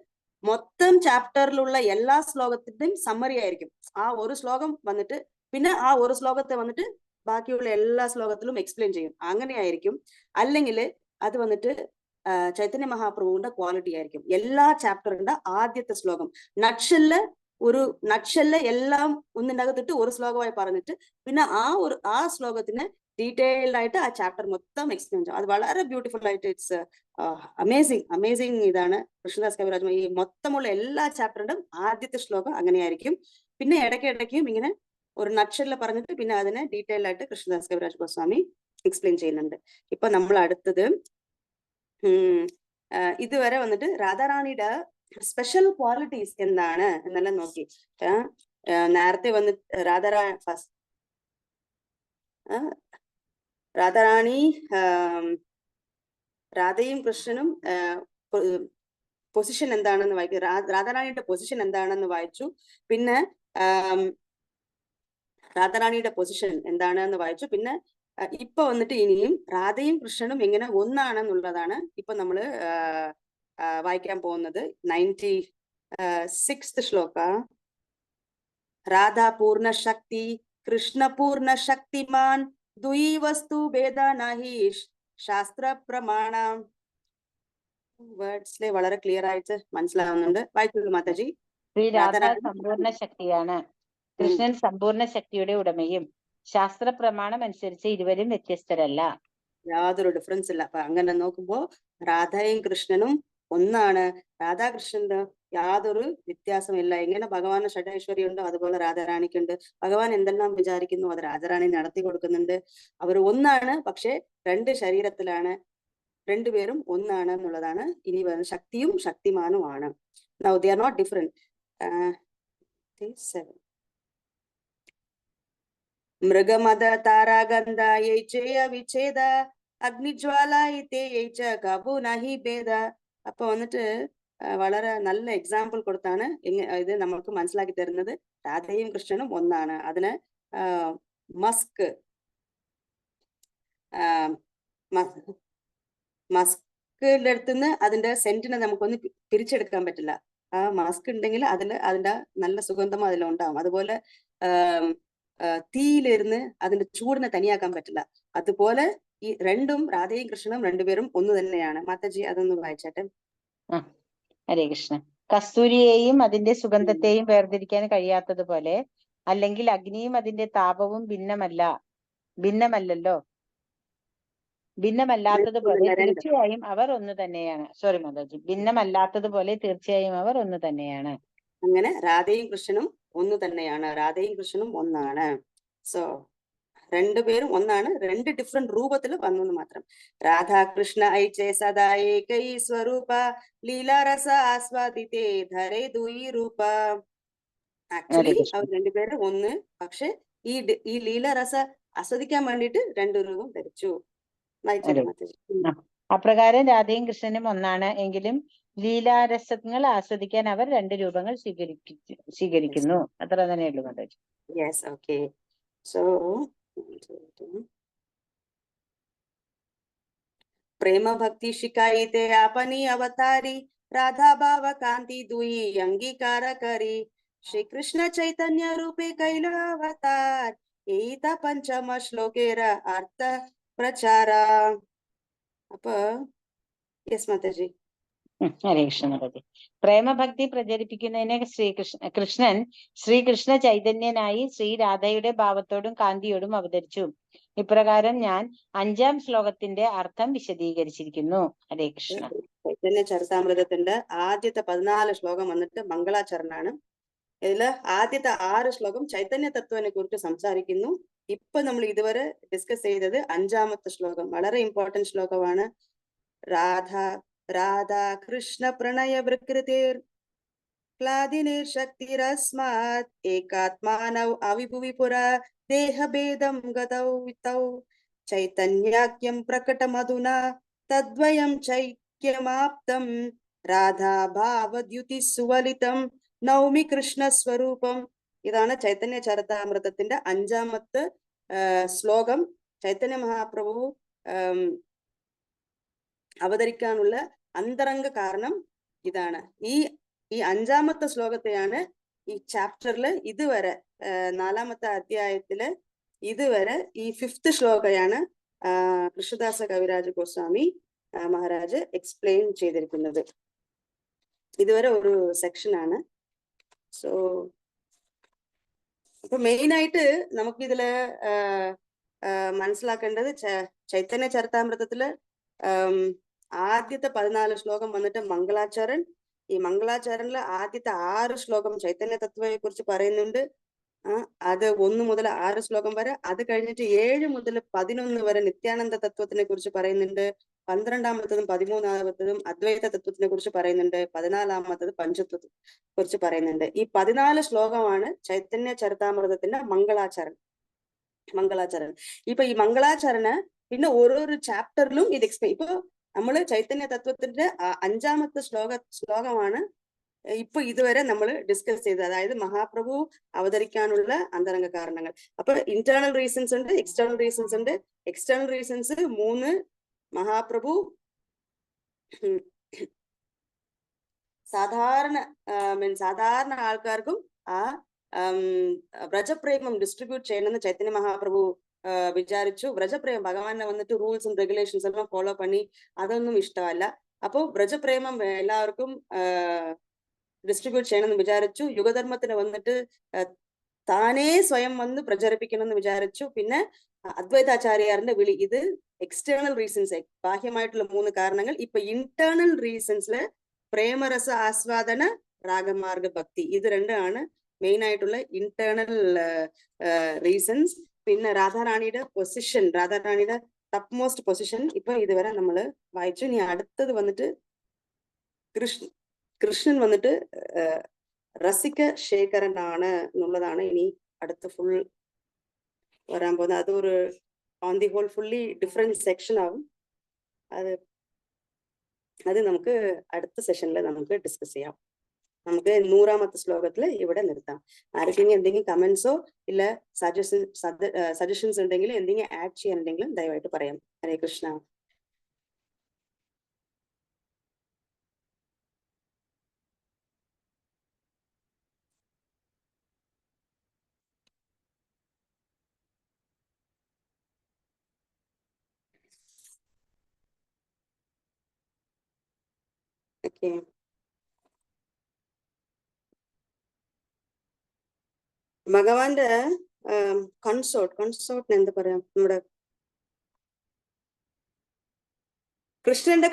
മൊത്തം ചാപ്റ്ററിലുള്ള എല്ലാ ശ്ലോകത്തിന്റെയും സമ്മറി ആയിരിക്കും. ആ ഒരു ശ്ലോകം വന്നിട്ട് പിന്നെ ആ ഒരു ശ്ലോകത്തെ വന്നിട്ട് ബാക്കിയുള്ള എല്ലാ ശ്ലോകത്തിലും എക്സ്പ്ലെയിൻ ചെയ്യും. അങ്ങനെയായിരിക്കും. അല്ലെങ്കിൽ അത് വന്നിട്ട് ചൈതന്യ മഹാപ്രഭുവിന്റെ ക്വാളിറ്റി ആയിരിക്കും. എല്ലാ ചാപ്റ്ററിന്റെ ആദ്യത്തെ ശ്ലോകം നട്ഷെല്ല് എല്ലാം ഒന്നിനകത്തിട്ട് ഒരു ശ്ലോകമായി പറഞ്ഞിട്ട് പിന്നെ ആ ശ്ലോകത്തിന് ഡീറ്റെയിൽഡ് ആയിട്ട് ആ ചാപ്റ്റർ മൊത്തം എക്സ്പ്ലെയിൻ ചെയ്യും. അത് വളരെ ബ്യൂട്ടിഫുൾ ആയിട്ട് ഇറ്റ്സ് അമേസിങ് ഇതാണ് കൃഷ്ണദാസ് കവിരാജ്. ഈ മൊത്തമുള്ള എല്ലാ ചാപ്റ്ററിന്റെയും ആദ്യത്തെ ശ്ലോകം അങ്ങനെയായിരിക്കും. പിന്നെ ഇടയ്ക്കും ഇങ്ങനെ ഒരു നട്ഷെല്ല് പറഞ്ഞിട്ട് പിന്നെ അതിനെ ഡീറ്റെയിൽഡ് ആയിട്ട് കൃഷ്ണദാസ് കവിരാജ് ഗോസ്വാമി എക്സ്പ്ലെയിൻ ചെയ്യുന്നുണ്ട്. ഇപ്പൊ നമ്മൾ അടുത്തത് ഇതുവരെ വന്നിട്ട് രാധാറാണിയുടെ സ്പെഷ്യൽ ക്വാളിറ്റീസ് എന്താണ് എന്നെല്ലാം നോക്കി. നേരത്തെ വന്നിട്ട് രാധാറാണി രാധയും കൃഷ്ണനും പൊസിഷൻ എന്താണെന്ന് വായിച്ചു. രാധാറാണിയുടെ പൊസിഷൻ എന്താണെന്ന് വായിച്ചു. പിന്നെ രാധാറാണിയുടെ പൊസിഷൻ എന്താണെന്ന് വായിച്ചു. പിന്നെ ഇപ്പൊ വന്നിട്ട് ഇനിയും രാധയും കൃഷ്ണനും എങ്ങനെ ഒന്നാണെന്നുള്ളതാണ് ഇപ്പൊ നമ്മള് വായിക്കാൻ പോകുന്നത്. 96th ശ്ലോക. രാധാ പൂർണ്ണ ശക്തി കൃഷ്ണ പൂർണ്ണ ശക്തിമാൻ ദ്വി വസ്തു ഭേദ നഹി ശാസ്ത്ര പ്രമാണം. വേർഡ്സിലെ വളരെ ക്ലിയർ ആയിട്ട് മനസ്സിലാവുന്നുണ്ട്. വായിക്കുള്ളൂ മാതാജി. ശ്രീ രാധ സമ്പൂർണ്ണ ശക്തിയാണ്. കൃഷ്ണൻ സമ്പൂർണ്ണ ശക്തിയുടെ ഉടമയും. ശാസ്ത്ര പ്രമാണം അനുസരിച്ച് ഇരുവരും വ്യത്യസ്തരല്ല. യാതൊരു ഡിഫറൻസ് ഇല്ല. അപ്പൊ അങ്ങനെ നോക്കുമ്പോ രാധയും കൃഷ്ണനും ഒന്നാണ്. രാധാകൃഷ്ണന്റെ യാതൊരു വ്യത്യാസമില്ല. എങ്ങനെ ഭഗവാന് ഷഡൈശ്വര്യം ഉണ്ടോ അതുപോലെ രാധാറാണിക്കുണ്ട്. ഭഗവാൻ എന്തെല്ലാം വിചാരിക്കുന്നു അത് രാധാറാണി നടത്തി കൊടുക്കുന്നുണ്ട്. അവർ ഒന്നാണ്, പക്ഷെ രണ്ട് ശരീരത്തിലാണ്. രണ്ടുപേരും ഒന്നാണ് എന്നുള്ളതാണ് ഇനി വരുന്ന ശക്തിയും ശക്തിമാനുമാണ്. Now they are not different. 7 മൃഗമദ താരാഗന്ധ യൈചയ വിച്ഛേദ അഗ്നിജ്വാല ഇതേയൈച കബു നഹി ഭേദ. അപ്പൊ വന്നിട്ട് വളരെ നല്ല എക്സാമ്പിൾ കൊടുത്താണ് ഇത് നമ്മൾക്ക് മനസ്സിലാക്കി തരുന്നത്. രാധയും കൃഷ്ണനും ഒന്നാണ്. അതിന് മസ്കിന്റെ അടുത്തുനിന്ന് അതിന്റെ സെന്റിനെ നമുക്കൊന്ന് പിരിച്ചെടുക്കാൻ പറ്റില്ല. ആ മസ്ക് ഉണ്ടെങ്കിൽ അതിന്റെ നല്ല സുഗന്ധം അതിലുണ്ടാവും. അതുപോലെ തീയിലിരുന്ന് അതിന്റെ ചൂടിനെ തനിയാക്കാൻ പറ്റില്ല. അതുപോലെ ഈ രണ്ടും രാധയും കൃഷ്ണനും രണ്ടുപേരും ഒന്ന് തന്നെയാണ്. മാതാജി അതൊന്ന് വായിച്ചാട്ടെ. ഹരേ കൃഷ്ണ. കസ്തൂരിയെയും അതിന്റെ സുഗന്ധത്തെയും വേർതിരിക്കാൻ കഴിയാത്തതുപോലെ അല്ലെങ്കിൽ അഗ്നിയും അതിന്റെ താപവും ഭിന്നമല്ലാത്തതുപോലെ തീർച്ചയായും അവർ ഒന്ന് തന്നെയാണ്. സോറി മാതാജി, ഭിന്നമല്ലാത്തതുപോലെ തീർച്ചയായും അവർ ഒന്ന് തന്നെയാണ്. അങ്ങനെ രാധയും കൃഷ്ണനും ഒന്ന് തന്നെയാണ്. രാധയും കൃഷ്ണനും ഒന്നാണ്. സോ രണ്ടുപേരും ഒന്നാണ്, രണ്ട് ഡിഫറെന്റ് രൂപത്തിൽ വന്നു മാത്രം. രാധാകൃഷ്ണ ഐചേ സദാ ഏകൈ സ്വരൂപ ലീലാരസ ആസ്വാദിതേ ധരേ ദുയി രൂപ. ആക്ച്വലി അവർ രണ്ടുപേരും ഒന്ന്, പക്ഷെ ഈ ലീലാരസ ആസ്വദിക്കാൻ വേണ്ടിയിട്ട് രണ്ട് രൂപം ധരിച്ചു. അപ്രകാരം രാധയും കൃഷ്ണനും ഒന്നാണ് എങ്കിലും ലീലാരസങ്ങൾ ആസ്വദിക്കാൻ അവർ രണ്ട് രൂപങ്ങൾ സ്വീകരിക്കുന്നു. അത്ര തന്നെയുള്ളൂ മാതാജി. Yes, okay. So प्रेम भक्ति शिकायते आपनी अवतारी राधा भाव कांति दुई अंगीकार करी श्री कृष्ण चैतन्य रूपे कैल अवतार एता पंचम श्लोकेर अर्थ प्रचार. അപ്പൊ യെസ് മാതാജി. ഹരേ കൃഷ്ണ മാതാജി. പ്രേമഭക്തി പ്രചരിപ്പിക്കുന്നതിന് കൃഷ്ണൻ ശ്രീകൃഷ്ണ ചൈതന്യനായി ശ്രീ രാധയുടെ ഭാവത്തോടും കാന്തിയോടും അവതരിച്ചു. ഇപ്രകാരം ഞാൻ 5ാം ശ്ലോകത്തിന്റെ അർത്ഥം വിശദീകരിച്ചിരിക്കുന്നു. ഹരേ കൃഷ്ണ. ചൈതന്യ ചരിതാമൃതത്തിന്റെ ആദ്യത്തെ 14 ശ്ലോകം വന്നിട്ട് മംഗളാചരണാണ്. ഇതില് ആദ്യത്തെ 6 ശ്ലോകം ചൈതന്യ തത്വനെ കുറിച്ച് സംസാരിക്കുന്നു. ഇപ്പൊ നമ്മൾ ഇതുവരെ ഡിസ്കസ് ചെയ്തത് 5ാമത്തെ ശ്ലോകം. വളരെ ഇമ്പോർട്ടന്റ് ശ്ലോകമാണ്. രാധാ കൃഷ്ണ പ്രണയ വികൃതിർ ക്ലാദിനിർ ശക്തിരസ്മാത് ഏകാത്മാനൗ അവിഭുവി പുര ദേഹഭേദം ഗതൗ വിതൗ ചൈതന്യാക്യം പ്രകടമധുനാ തദ്വയം ചൈക്യമാപ്തം രാധാ ഭാവദ്യുതി സുവലിതം നൗമി കൃഷ്ണ സ്വരൂപം. ഇതാണ് ചൈതന്യ ചരിതാമൃതത്തിന്റെ 5ാമത്തെ ശ്ലോകം. ചൈതന്യ മഹാപ്രഭു അവതരിക്കാനുള്ള അന്തരംഗ കാരണം ഇതാണ്. ഈ അഞ്ചാമത്തെ ശ്ലോകത്തെയാണ് ഈ ചാപ്റ്ററിൽ ഇതുവരെ 4ാമത്തെ അധ്യായത്തില് ഇതുവരെ ഈ 5th ശ്ലോകയാണ് കൃഷ്ണദാസ കവിരാജ ഗോസ്വാമി മഹാരാജ് എക്സ്പ്ലെയിൻ ചെയ്തിരിക്കുന്നത്. ഇതുവരെ ഒരു സെക്ഷനാണ്. സോ അപ്പൊ മെയിൻ ആയിട്ട് നമുക്ക് ഇതില് മനസ്സിലാക്കേണ്ടത് ചൈതന്യ ചരിതാമൃതത്തില് ആദ്യത്തെ 14 ശ്ലോകം വന്നിട്ട് മംഗളാചരൺ. ഈ മംഗളാചരണില് ആദ്യത്തെ 6 ശ്ലോകം ചൈതന്യ തത്വയെ കുറിച്ച് പറയുന്നുണ്ട്. അത് 1 മുതൽ 6 ശ്ലോകം വരെ. അത് കഴിഞ്ഞിട്ട് 7 മുതൽ 11 വരെ നിത്യാനന്ദ തത്വത്തിനെ കുറിച്ച് പറയുന്നുണ്ട്. 12ാമത്തതും 13ാമത്തതും അദ്വൈത തത്വത്തിനെ കുറിച്ച് പറയുന്നുണ്ട്. 14ാമത്തത് പഞ്ചത്വത്തെ കുറിച്ച് പറയുന്നുണ്ട്. ഈ 14 ശ്ലോകമാണ് ചൈതന്യ ചരിതാമൃതത്തിന്റെ മംഗളാചരൺ. ഇപ്പൊ ഈ മംഗളാചരണ പിന്നെ ഓരോരോ ചാപ്റ്ററിലും ഇത് എക്സ്പ്ലെയിൻ. ഇപ്പൊ നമ്മള് ചൈതന്യ തത്വത്തിന്റെ 5ാമത്തെ ശ്ലോകമാണ് ഇപ്പൊ ഇതുവരെ നമ്മൾ ഡിസ്കസ് ചെയ്തത്. അതായത് മഹാപ്രഭു അവതരിക്കാനുള്ള അന്തരംഗ കാരണങ്ങൾ. അപ്പൊ ഇന്റേണൽ റീസൺസ് ഉണ്ട്, എക്സ്റ്റേണൽ റീസൺസ് ഉണ്ട്. External reasons 3. മഹാപ്രഭു സാധാരണ ആൾക്കാർക്കും ആ വ്രജപ്രേമം ഡിസ്ട്രിബ്യൂട്ട് ചെയ്യണമെന്ന് ചൈതന്യ മഹാപ്രഭു വിചാരിച്ചു. വ്രജപ്രേമം ഭഗവാനെ വന്നിട്ട് റൂൾസും റെഗുലേഷൻസ് എല്ലാം ഫോളോ പണി അതൊന്നും ഇഷ്ടമല്ല. അപ്പൊ വ്രജപ്രേമം എല്ലാവർക്കും ഡിസ്ട്രിബ്യൂട്ട് ചെയ്യണമെന്ന് വിചാരിച്ചു. യുഗധർമ്മത്തിന് വന്നിട്ട് താനേ സ്വയം വന്ന് പ്രചരിപ്പിക്കണമെന്ന് വിചാരിച്ചു. പിന്നെ അദ്വൈതാചാര്യാറിന്റെ വിളി. ഇത് എക്സ്റ്റേണൽ റീസൺസ്, ബാഹ്യമായിട്ടുള്ള 3 കാരണങ്ങൾ. ഇപ്പൊ ഇന്റേണൽ റീസൺസില് പ്രേമരസ ആസ്വാദന, രാഗമാർഗ ഭക്തി, ഇത് രണ്ടാണ് മെയിൻ ആയിട്ടുള്ള ഇന്റേണൽ റീസൺസ്. പിന്നെ രാധാറാണിയുടെ പൊസിഷൻ, രാധാറാണിയുടെ ടോപ്പ് മോസ്റ്റ് പൊസിഷൻ ഇപ്പൊ ഇതുവരെ നമ്മൾ വായിച്ചു. ഇനി അടുത്തത് വന്നിട്ട് കൃഷ്ണൻ വന്നിട്ട് രസിക ശേഖരനാണ് എന്നുള്ളതാണ് ഇനി അടുത്ത ഫുൾ വരാൻ പോകുന്നത്. അത് ഒരു on the whole fully different section ആവും. അത് നമുക്ക് അടുത്ത സെഷനിൽ നമുക്ക് ഡിസ്കസ് ചെയ്യാം. നമുക്ക് 100ാമത്തെ ശ്ലോകത്തില് ഇവിടെ നിർത്താം. ആർക്കെങ്കിലും എന്തെങ്കിലും കമന്റ്സോ ഇല്ല സജഷൻസ് ഉണ്ടെങ്കിൽ എന്തെങ്കിലും ആഡ് ചെയ്യാനുണ്ടെങ്കിലും ദയവായിട്ട് പറയാം. ഹരേ കൃഷ്ണ. ഓക്കെ, ഭഗവാന്റെ കൺസോർട്ടിന് എന്താ പറയാ, നമ്മുടെ കൃഷ്ണന്റെ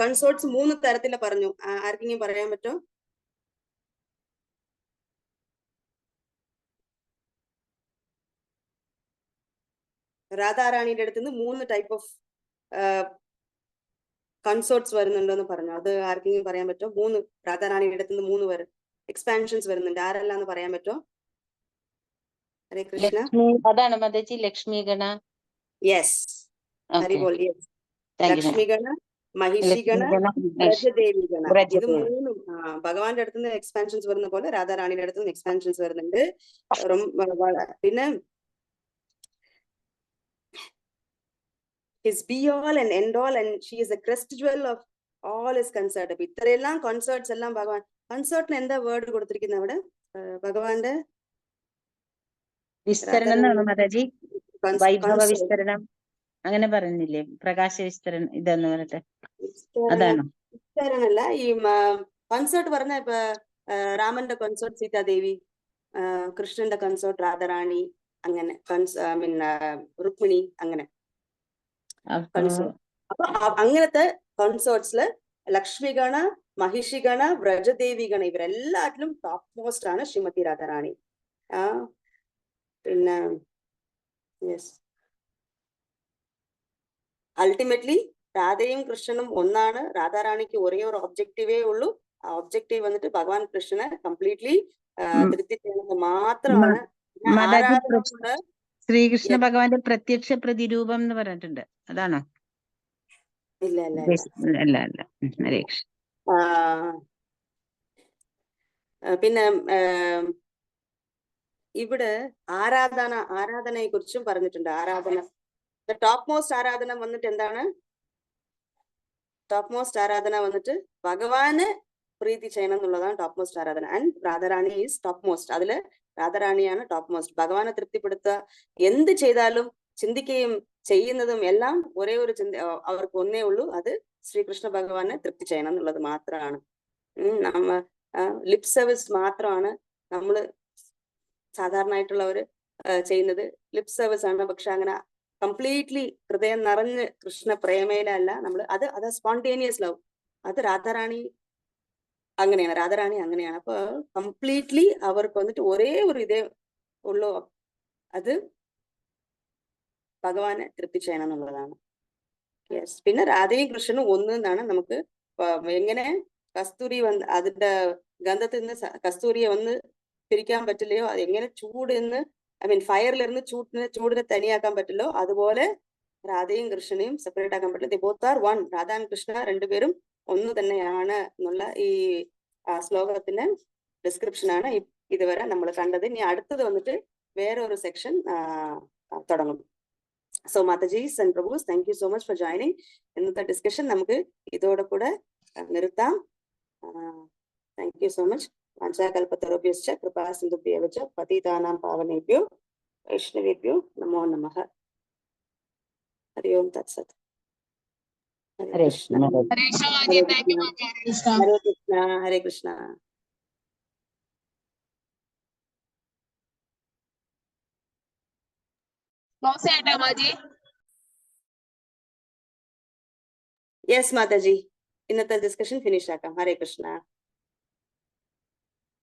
കൺസോർട്ട്സ് 3 തരത്തില് പറഞ്ഞു. ആർക്കെങ്കിലും പറയാൻ പറ്റോ? രാധാറാണിയുടെ അടുത്ത് നിന്ന് 3 ടൈപ്പ് ഓഫ് കൺസോർട്ട്സ് വരുന്നുണ്ടെന്ന് പറഞ്ഞു. അത് ആർക്കെങ്കിലും പറയാൻ പറ്റോ? 3 രാധാറാണിയുടെ അടുത്ത് നിന്ന് 3 എക്സ്പാൻഷൻസ് വരുന്നുണ്ട്. ആരെല്ലാന്ന് പറയാൻ പറ്റോ? ഹരേ കൃഷ്ണ. അതാണ് മതജി ലക്ഷ്മിഗണ. യെസ്, ഹരിബോൾ. യെസ്, ലക്ഷ്മിഗണ, മഹിഷിഗണ, വ്രജദേവിഗണ. ഇത് 3 ഭഗവാന്റെ അടുത്ത് നിന്ന് എക്സ്പാൻഷൻസ് വരുന്ന പോലെ രാധാറാണിയുടെ അടുത്ത് നിന്ന് എക്സ്പാൻഷൻസ് വരുന്നുണ്ട്. പിന്നെ his be all and end all and she is a crest jewel of all his concert. അപ്പൊ ഇത്രയെല്ലാം കോൺസേർട്സ് എല്ലാം ഭഗവാൻ. കൺസേർട്ടിന് എന്താ വേർഡ് കൊടുത്തിരിക്കുന്നത് അവിടെ? ഭഗവാന്റെ വിസ്തരണം എന്നാണ് മാതാജി. വൈഭവ വിസ്തരണം അങ്ങനെ പറയുന്നില്ലേ? പ്രകാശ വിസ്തരണം ഇതെന്ന് പറഞ്ഞിട്ട് അതാണോ? വിസ്തരണല്ല. ഈ കൺസേർട്ട് പറഞ്ഞ ഇപ്പൊ രാമന്റെ കൺസേർട്ട് സീതാദേവി, കൃഷ്ണന്റെ കൺസേർട്ട് രാധാറാണി, അങ്ങനെ രുക്മിണി, അങ്ങനെ അപ്പൊ അങ്ങനത്തെ കൺസേർട്സില് ലക്ഷ്മിഗണ, മഹിഷിഗണ, വ്രജദേവിഗണ ഇവരെല്ലാറ്റിലും ടോപ്പ് മോസ്റ്റ് ആണ് ശ്രീമതി രാധാറാണി. പിന്നെ അൾട്ടിമേറ്റ്ലി രാധയും കൃഷ്ണനും ഒന്നാണ്. രാധാറാണിക്ക് ഒരേ ഒരു ഒബ്ജക്റ്റീവേ ഉള്ളൂ. ആ ഒബ്ജക്റ്റീവ് വന്നിട്ട് ഭഗവാൻ കൃഷ്ണനെ കംപ്ലീറ്റ്ലി തൃപ്തി ചെയ്യുന്നത് മാത്രമാണ്. ശ്രീകൃഷ്ണ ഭഗവാന്റെ പ്രത്യക്ഷ പ്രതിരൂപം എന്ന് പറഞ്ഞിട്ടുണ്ട്. അതാണോ? ഇല്ല അല്ല അല്ല. ഹരേ കൃഷ്ണ. പിന്നെ ഇവിടെ ആരാധനയെ കുറിച്ചും പറഞ്ഞിട്ടുണ്ട്. ആരാധന, ടോപ്പ് മോസ്റ്റ് ആരാധന വന്നിട്ട് എന്താണ്? ടോപ്പ് മോസ്റ്റ് ആരാധന വന്നിട്ട് ഭഗവാന് പ്രീതി ചെയ്യണം എന്നുള്ളതാണ് ടോപ്പ് മോസ്റ്റ് ആരാധന. And Radha Rani is top most. അതില് രാധാറാണിയാണ് ടോപ്പ് മോസ്റ്റ്. ഭഗവാനെ തൃപ്തിപ്പെടുത്തുക, എന്ത് ചെയ്താലും ചിന്തിക്കുകയും ചെയ്യുന്നതും എല്ലാം ഒരേ ഒരു അവർക്ക് ഒന്നേ ഉള്ളൂ, അത് ശ്രീകൃഷ്ണ ഭഗവാനെ തൃപ്തി ചെയ്യണം എന്നുള്ളത് മാത്രമാണ്. നമ്മ ലിപ് സർവീസ് മാത്രമാണ് നമ്മള് സാധാരണയായിട്ടുള്ളവര് ചെയ്യുന്നത്. ലിപ് സർവീസ് ആണ്. പക്ഷെ അങ്ങനെ കംപ്ലീറ്റ്ലി ഹൃദയം നിറഞ്ഞ് കൃഷ്ണ പ്രേമയിലല്ല നമ്മള്. അത് സ്പോണ്ടേനിയസ് ലവ്. അത് രാധാറാണി അങ്ങനെയാണ്. രാധാറാണി അങ്ങനെയാണ്. അപ്പൊ കംപ്ലീറ്റ്ലി അവർക്ക് വന്നിട്ട് ഒരേ ഒരു ഇതേ ഉള്ളൂ, അത് ഭഗവാനെ തൃപ്തി ചെയ്യണം എന്നുള്ളതാണ്. യെസ്. പിന്നെ രാധയും കൃഷ്ണനും ഒന്ന് എന്നാണ്. നമുക്ക് എങ്ങനെ കസ്തൂരി അതിന്റെ ഗന്ധത്തിൽ നിന്ന് കസ്തൂരിയെ ഒന്ന് പിരിക്കാൻ പറ്റില്ലയോ, അത് എങ്ങനെ ചൂടിന്ന് ഫയറിലിരുന്ന് ചൂടിനെ തനിയാക്കാൻ പറ്റില്ലോ, അതുപോലെ രാധയും കൃഷ്ണനെയും സെപ്പറേറ്റ് ആക്കാൻ പറ്റില്ല. Both are one. Radha and Krishna രണ്ടുപേരും ഒന്ന് തന്നെയാണ് എന്നുള്ള ഈ ശ്ലോകത്തിന്റെ ഡിസ്ക്രിപ്ഷൻ ആണ് ഇതുവരെ നമ്മൾ കണ്ടത്. ഇനി അടുത്തത് വന്നിട്ട് വേറെ ഒരു സെക്ഷൻ തുടങ്ങും. So Matajis and Prabhus, thank you so much for joining. ഇന്നത്തെ ഡിസ്കഷൻ നമുക്ക് ഇതോടെ കൂടെ നിർത്താം. Thank you so much. വാഞ്ചാകൽപതരുഭ്യശ്ച കൃപാ സിന്ധുഭ്യവ ച പതിതാനാം പാവനേഭ്യോ വൈഷ്ണവേഭ്യോ നമോ നമഃ. ഹരി ഓം തത്സത്. Hare Krishna. Hare Krishna Mataji. Thank you Mataji. Hare Krishna. Hare Krishna. Hare Krishna. Close ചെയ്യട്ടെ മാതാജി? യെസ് മാതാജി, ഇന്നത്തെ ഡിസ്കഷൻ ഫിനിഷ് ആക്കാം. ഹരേ കൃഷ്ണ.